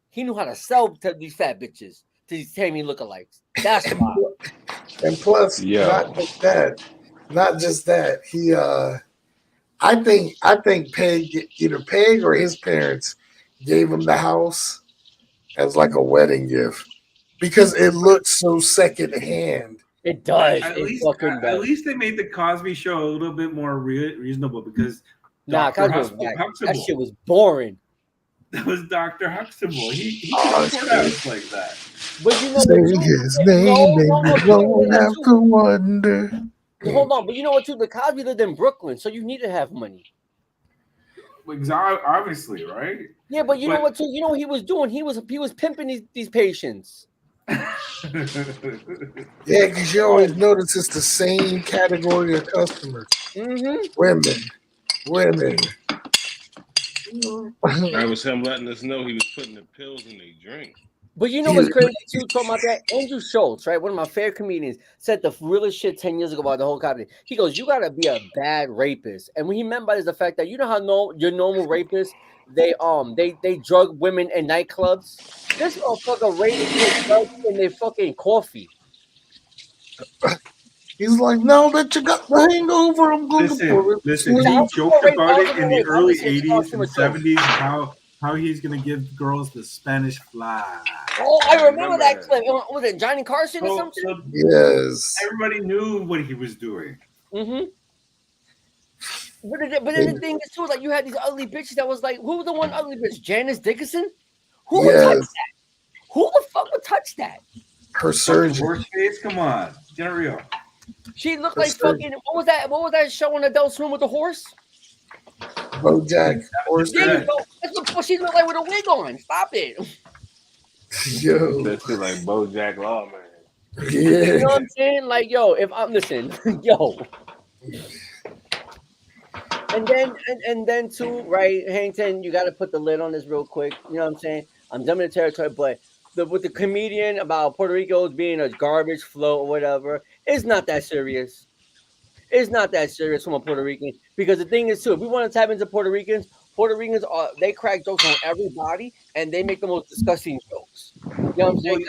He knew how to sell to these fat bitches, to these Tammy lookalikes. That's why. And plus, not just that. He, I think either Peg or his parents gave him the house as like a wedding gift because it looks so secondhand. It does. At least they made the Cosby Show a little bit more reasonable because Cosby was that shit was boring. That was Dr. Huxtable. He couldn't afford a house like that. But you know say his name, and you don't have to wonder. Hold on, but you know what? Too, the Cosby lived in Brooklyn, so you need to have money. Obviously, right? Yeah, but you know what? Too, you know what he was doing? He was pimping these patients. Yeah, because you always notice it's the same category of customers. Mm-hmm. Women. That was him letting us know he was putting the pills in their drink. But you know what's crazy too? Talking about that, Andrew Schultz, right? One of my favorite comedians said the realest shit 10 years ago about the whole comedy. He goes, "You gotta be a bad rapist," and what he meant by it is the fact that you know how your normal rapists they drug women in nightclubs. This motherfucker raped drugs in their fucking coffee. He's like, now that you got the hangover, I'm going to pour it. Listen. He joked about it in the early '80s and '70s. How he's gonna give girls the Spanish fly. Oh, I remember that clip. Was it Johnny Carson or something? So Yes. everybody knew what he was doing. Mm-hmm. But then the thing is too, like you had these ugly bitches that was like, who was the one ugly bitch? Janice Dickinson? Who would touch that? Who the fuck would touch that? Her surgeon. Horse face? Come on, get real. She looked like fucking. What was that? What was that show on Adult Swim with the horse? BoJack Horseman. There you go. That's what she looked like with a wig on. Stop it. Yo. That shit like BoJack Lawman. Yeah. You know what I'm saying? Like, yo, if I'm listen, yo. And then too, right, Harrington, you got to put the lid on this real quick. You know what I'm saying? I'm dumbing the territory, but with the comedian about Puerto Rico's being a garbage float or whatever, it's not that serious. It's not that serious from a Puerto Rican because the thing is too, if we want to tap into Puerto Ricans they crack jokes on everybody and they make the most disgusting jokes. You know what I'm saying?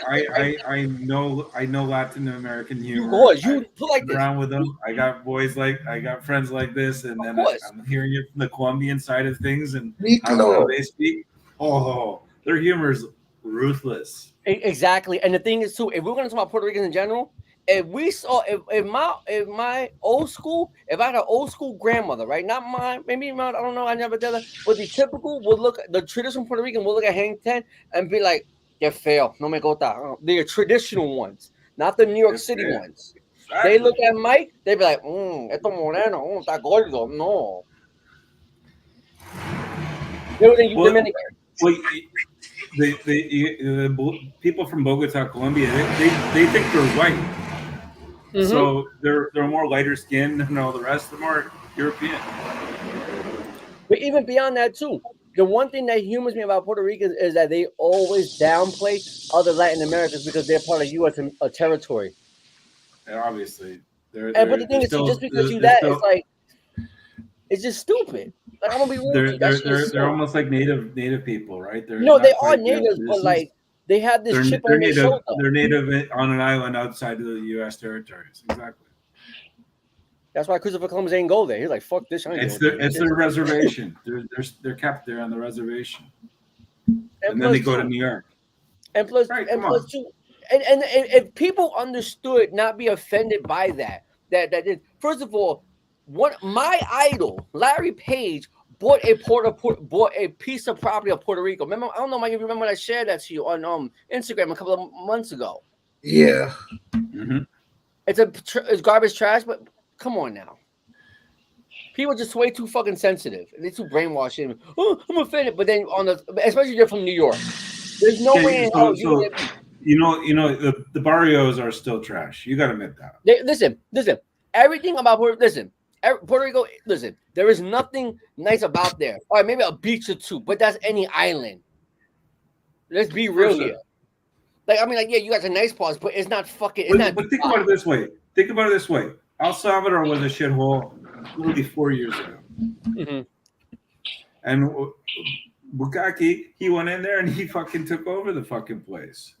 I know Latin American humor. Of course, you put like this. Around with them. I got friends like this, and then I'm hearing it from the Colombian side of things and how they speak. Oh, their humor is ruthless. Exactly, and the thing is too, if we're going to talk about Puerto Ricans in general, if my old school, if I had an old school grandmother, right, not mine, maybe mine, I don't know, I never did that, but the typical the traditional Puerto Rican will look at Hang Ten and be like, "Qué feo, no me gusta." The traditional ones, not the New York City ones. Exactly. They look at Mike, they be like, "Esto moreno, está gordo." No. The people from Bogota, Colombia, they think they're white. Mm-hmm. So they're more lighter skinned than all the rest of them are European. But even beyond that too, the one thing that humors me about Puerto Ricans is that they always downplay other Latin Americans because they're part of U.S. territory. And obviously, but the thing is, just because it's like it's just stupid. Like, I'm gonna be real. They're almost like native people, right? They are natives, but like they have this chip on their shoulder. They're native on an island outside of the U.S. territories. Exactly. That's why Christopher Columbus ain't go there. He's like, "Fuck this." It's their reservation. They're kept there on the reservation, and then they go to New York. And plus too, and if people understood, not be offended by that first of all, my idol Larry Page bought a piece of property of Puerto Rico. Remember, I don't know if you remember when I shared that to you on Instagram a couple of months ago. Yeah. Mm-hmm. It's garbage trash, but come on now. People are just way too fucking sensitive. They're too brainwashed. Oh, I'm offended. But then especially if you're from New York, there's no way in hell you know the barrios are still trash. You got to admit that. Listen. Everything about Puerto Rico, listen, there is nothing nice about there. All right, maybe a beach or two, but that's any island. Let's be real here. Like, I mean, like, yeah, you got the nice parts, but it's not fucking. But think about it this way. El Salvador was a shithole literally 4 years ago. Mm-hmm. And Bukaki, he went in there and he fucking took over the fucking place.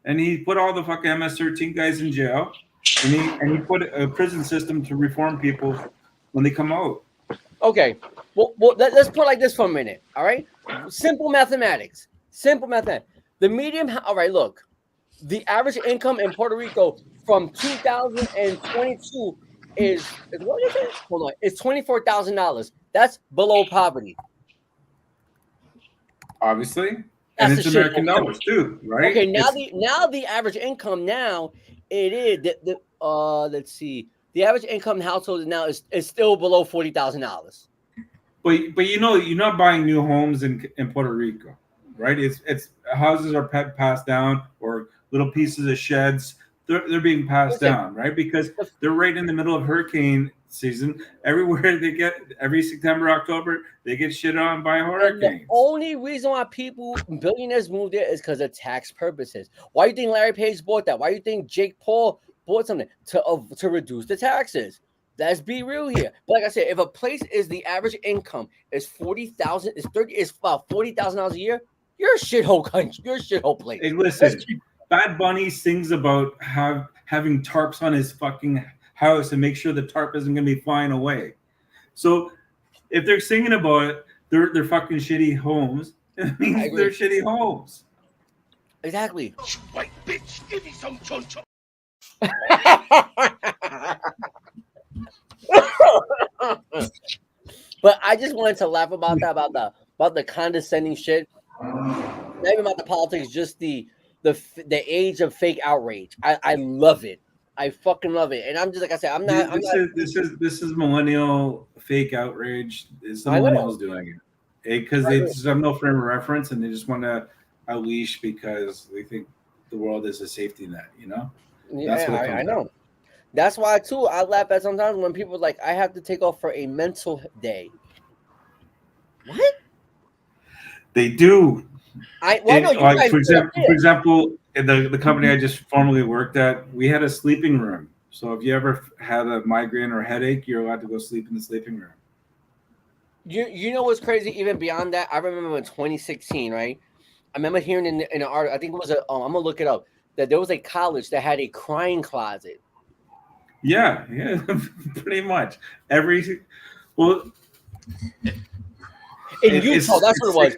And he put all the fucking MS-13 guys in jail. And he put a prison system to reform people when they come out. Okay. Well, let's put it like this for a minute. All right. Simple mathematics. The medium. All right. Look, the average income in Puerto Rico from 2022 is what is it? Hold on. It's $24,000. That's below poverty. Obviously. And it's American dollars too, right? Okay. Now the average income now. It is let's see. The average income household now is still below $40,000. But you're not buying new homes in Puerto Rico, right? It's houses are passed down or little pieces of sheds. They're being passed down, right? Because they're right in the middle of hurricane season. Everywhere they get every September, October, they get shit on by And the hurricanes. only reason why billionaires moved there is because of tax purposes. Why do you think Larry Page bought that? Why do you think Jake Paul bought something to reduce the taxes? Let's be real here. But like I said, if a place is the average income is $40,000, is about $40,000 a year, you're a shithole country. You're a shithole place. Hey, listen, Bad Bunny sings about having tarps on his fucking house and make sure the tarp isn't going to be flying away. So if they're singing about their fucking shitty homes, it means they're shitty homes. Exactly. White bitch, give me some choncho. But I just wanted to laugh about that, about the condescending shit. Not even about the politics, just the age of fake outrage. I love it. I fucking love it. And I'm just like I said, I'm not. This is millennial fake outrage. It's the I know. millennials doing it because they just have no frame of reference and they just want to unleash because they think the world is a safety net. You know. Yeah, I know. That's why too. I laugh at sometimes when people are like, I have to take off for a mental day. What? They do. For example, in the company I just formerly worked at, we had a sleeping room. So if you ever had a migraine or headache, you're allowed to go sleep in the sleeping room. You know what's crazy? Even beyond that, I remember in 2016, right? I remember hearing in an article, I think it was I'm gonna look it up, that there was a college that had a crying closet. Yeah, pretty much. In Utah, that's what it was.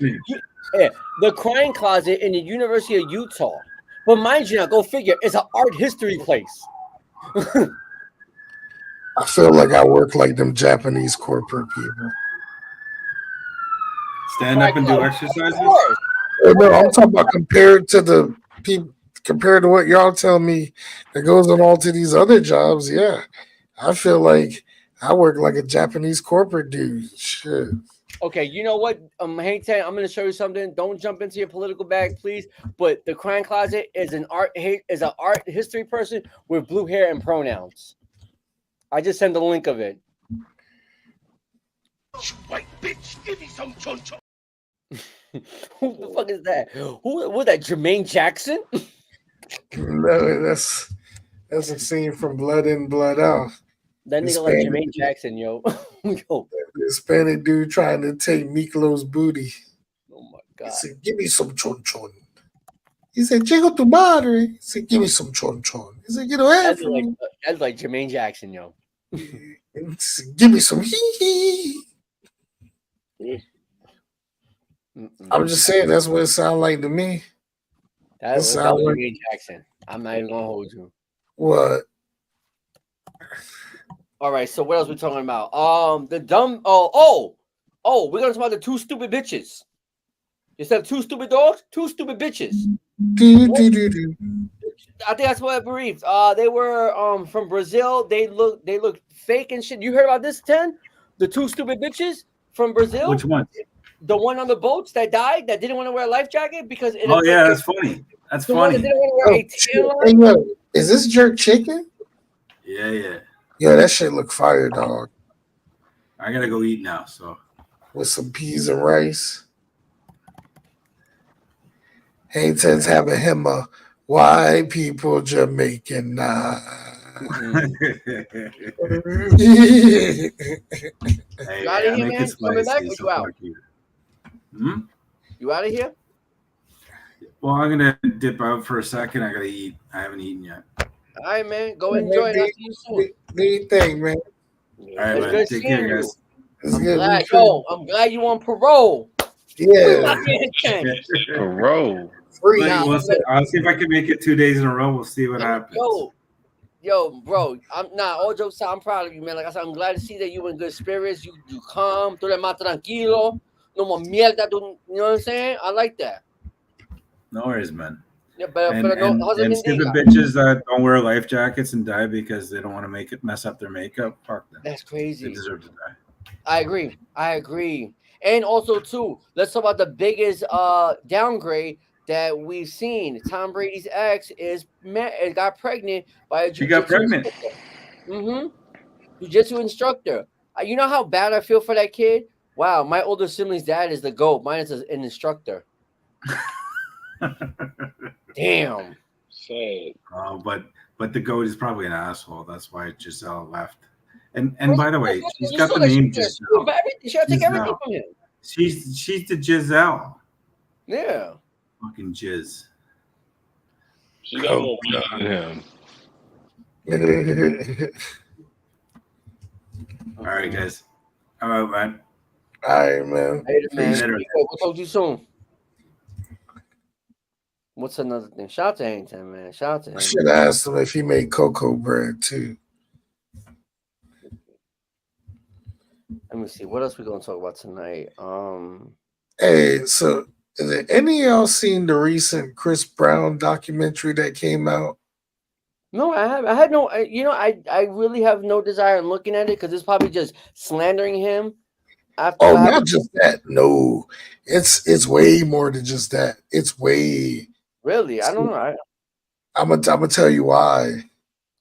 Yeah, the crying closet in the University of Utah. But mind you, now go figure, it's an art history place. I feel like I work like them Japanese corporate people. Stand up and do exercises? No, I'm talking about compared to the people, compared to what y'all tell me that goes on all to these other jobs. Yeah, I feel like I work like a Japanese corporate dude. Shit. Okay, you know what? Hey, Tan, I'm going to show you something. Don't jump into your political bag, please. But the crying closet is an art history person with blue hair and pronouns. I just sent the link of it. White bitch, give me some choncho. Who the fuck is that? Who was that? Jermaine Jackson? No, that's a scene from Blood In, Blood Out. That nigga like Jermaine Jackson, yo. Yo. Hispanic dude trying to take Miklo's booty. Oh my god. He said, give me some chon chon. He said, Chico tu madre. He said, give me some chon chon. He said, get away from me. That's like Jermaine Jackson, yo. Said, give me some hee hee. I'm just saying that's what it sounds like to me. That was Jermaine Jackson. I'm not even gonna hold you. What? All right, so what else we talking about? The dumb. We're gonna talk about the two stupid bitches. Instead of two stupid dogs, two stupid bitches. I think that's what I believe. They were from Brazil. They look fake and shit. You heard about this, 10? The two stupid bitches from Brazil. Which one? The one on the boats that died that didn't want to wear a life jacket because that's funny. That's funny. Is this jerk chicken? Yeah. Yeah, that shit look fire, dog. I gotta go eat now, so with some peas and rice. Hayden's having him a white people Jamaican night. You out of here, man? Coming back or you out? You out of here? Well, I'm gonna dip out for a second. I gotta eat. I haven't eaten yet. All right, man. Go enjoy. I'll see you soon. Do your thing, man. All right, man. Take care, guys. I'm glad you on parole. Yeah. Parole. Free. I'll see if I can make it 2 days in a row. We'll see what happens. Yo, bro. All jokes aside, I'm proud of you, man. Like I said, I'm glad to see that you in good spirits. You calm. Tú eres más tranquilo. No more mierda. You know what I'm saying? I like that. No worries, man. Yeah, but and stupid bitches that don't wear life jackets and die because they don't want to mess up their makeup. Fuck them. That's crazy. They deserve to die. I agree. And also, too, let's talk about the biggest downgrade that we've seen. Tom Brady's ex got pregnant by a. She got pregnant. Mm-hmm. Jiu-jitsu instructor. You know how bad I feel for that kid? Wow, my older sibling's dad is the GOAT. Mine is an instructor. Damn. Sad. But the goat is probably an asshole. That's why Giselle left. And by the way, she's You got saw the that name she Giselle. she gotta take everything Giselle. from him. She's the Giselle. Yeah. Fucking Jizz. She got more blood than him. All right, guys. All right, man. All right, man. Later, man. Later. We'll talk to you soon. What's another thing? Shout out to Harrington, man. Shout out to I him. should have asked him if he made cocoa bread too. Let me see. What else we gonna talk about tonight? Hey, so have any of y'all seen the recent Chris Brown documentary that came out? No, I have. I had no. I really have no desire in looking at it because it's probably just slandering him. After Oh, not just that. No, it's way more than just that. It's way. Really, I don't know. I'm gonna tell you why.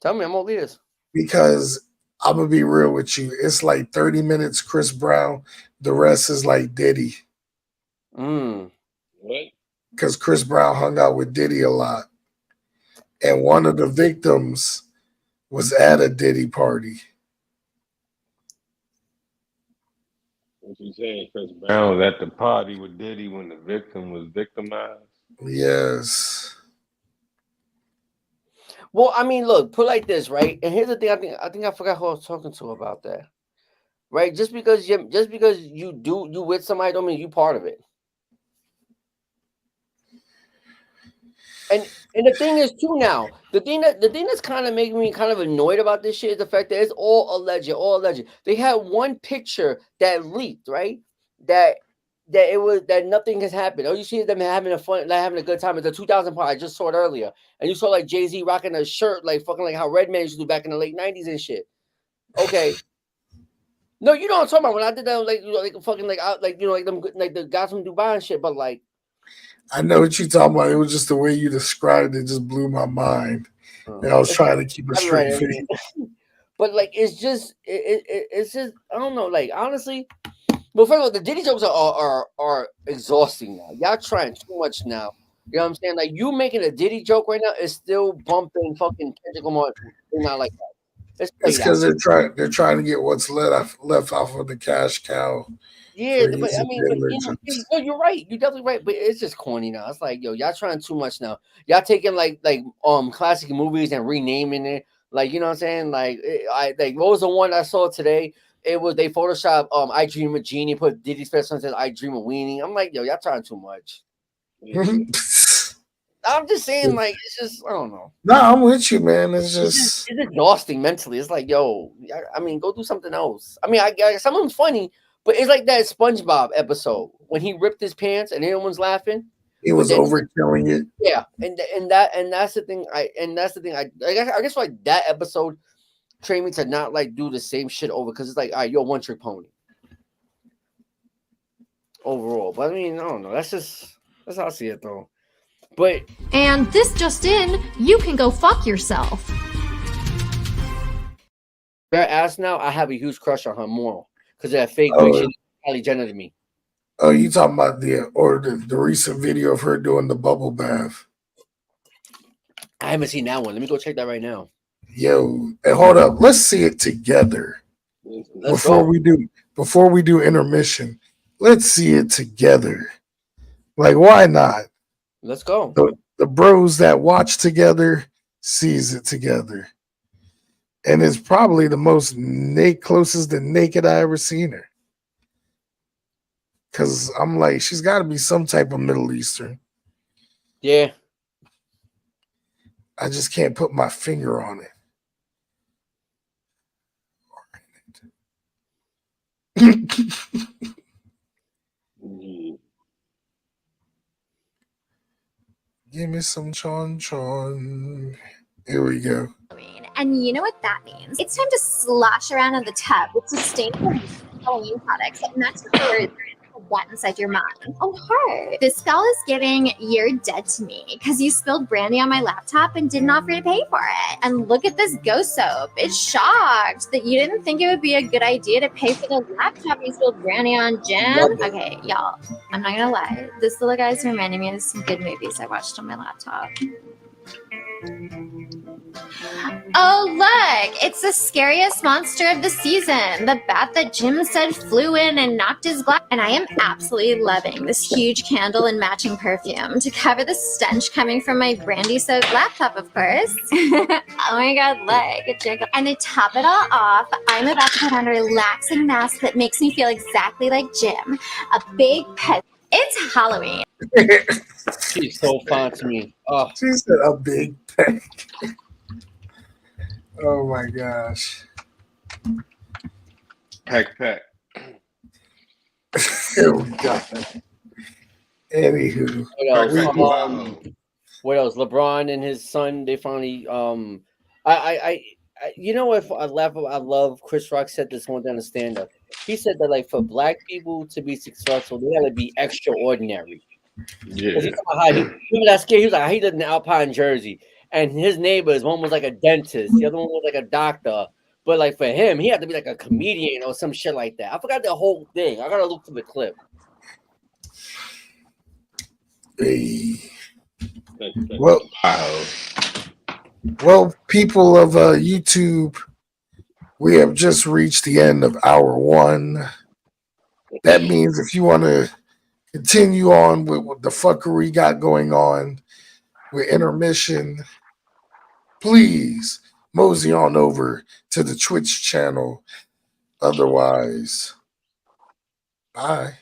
Tell me, I'm all ears. Because I'm gonna be real with you. It's like 30 minutes Chris Brown. The rest is like Diddy. Mm. What? Because Chris Brown hung out with Diddy a lot. And one of the victims was at a Diddy party. What you saying? Chris Brown was at the party with Diddy when the victim was victimized. Yes. Well, I mean, look, put it like this, right? And here's the thing. I think I forgot who I was talking to about that. Right? Just because you with somebody don't mean you part of it. And the thing is too now, the thing that's kind of making me kind of annoyed about this shit is the fact that it's all alleged. They had one picture that leaked, right? That nothing has happened. Oh, you see them having a good time. It's a 2000 party. I just saw it earlier, and you saw like Jay-Z rocking a shirt like fucking like how Redman used to do back in the late 90s and shit. Okay. No, you know what I'm talking about. When I did that, like fucking like out like them like the guys from Dubai and shit, but like. I know what you're talking about. It was just the way you described it just blew my mind. And I was trying to keep a straight face. But like it's just I don't know, like honestly. Well, first of all, the Diddy jokes are exhausting now. Y'all trying too much now. You know what I'm saying? Like you making a Diddy joke right now is still bumping fucking Kendrick Lamar. They're not like that. It's because they're trying to get what's left off of the cash cow. Yeah, but I mean, no, you're right. You're definitely right. But it's just corny now. It's like, yo, y'all trying too much now. Y'all taking like classic movies and renaming it. Like, you know what I'm saying? Like, what was the one I saw today? It was they Photoshop I Dream of Genie, put Diddy's face on says I Dream of Weenie. I'm like, yo, y'all trying too much. I'm just saying, like, it's just I don't know. No, I'm with you, man. It's exhausting mentally. It's like, yo, I mean, go do something else. I mean, I someone's funny. But it's like that SpongeBob episode when he ripped his pants and everyone's laughing. He was overkilling it. Yeah, and that's the thing. I guess like that episode trained me to not like do the same shit over because it's like, all right, you're one trick pony overall. But I mean, I don't know. That's how I see it though. But and this just in, you can go fuck yourself. Bare ass now. I have a huge crush on her more. Because that fake shit Kylie Jenner to me. Oh, you talking about the recent video of her doing the bubble bath? I haven't seen that one. Let me go check that right now. Yo, hey, hold up. Let's see it together. Before we do intermission, let's see it together. Like, why not? Let's go. The bros that watch together sees it together. And it's probably the most closest to naked I ever seen her. Because I'm like, she's got to be some type of Middle Eastern. Yeah. I just can't put my finger on it. Give me some chon chon. Here we go. And you know what that means? It's time to slosh around in the tub with sustainable Halloween products that match the colors what inside your mind. Oh, heart. This spell is giving you're dead to me because you spilled brandy on my laptop and didn't offer to pay for it. And look at this ghost soap. It's shocked that you didn't think it would be a good idea to pay for the laptop you spilled brandy on, Jen. Okay, y'all, I'm not gonna lie. This little guy's reminding me of some good movies I watched on my laptop. Oh, look! It's the scariest monster of the season. The bat that Jim said flew in and knocked his glass. And I am absolutely loving this huge candle and matching perfume to cover the stench coming from my brandy-soaked laptop, of course. Oh my god, look! A jiggle. And to top it all off, I'm about to put on a relaxing mask that makes me feel exactly like Jim. A big pet. It's Halloween. She's so fun to me. Oh. She said a big peck. Oh my gosh. Peck. Oh god. Anywho. What else? LeBron and his son, they finally I you know if I love Chris Rock said this one down the stand-up. He said that like for black people to be successful, they gotta be extraordinary. Yeah. He was scared. He was like, he lived in Alpine, Jersey, and his neighbors, one was like a dentist, the other one was like a doctor. But like for him, he had to be like a comedian or some shit like that. I forgot the whole thing. I gotta look to the clip. Hey. Well, people of YouTube, we have just reached the end of hour 1. That means if you want to continue on with what the fuckery we got going on with intermission, please mosey on over to the Twitch channel. Otherwise, bye.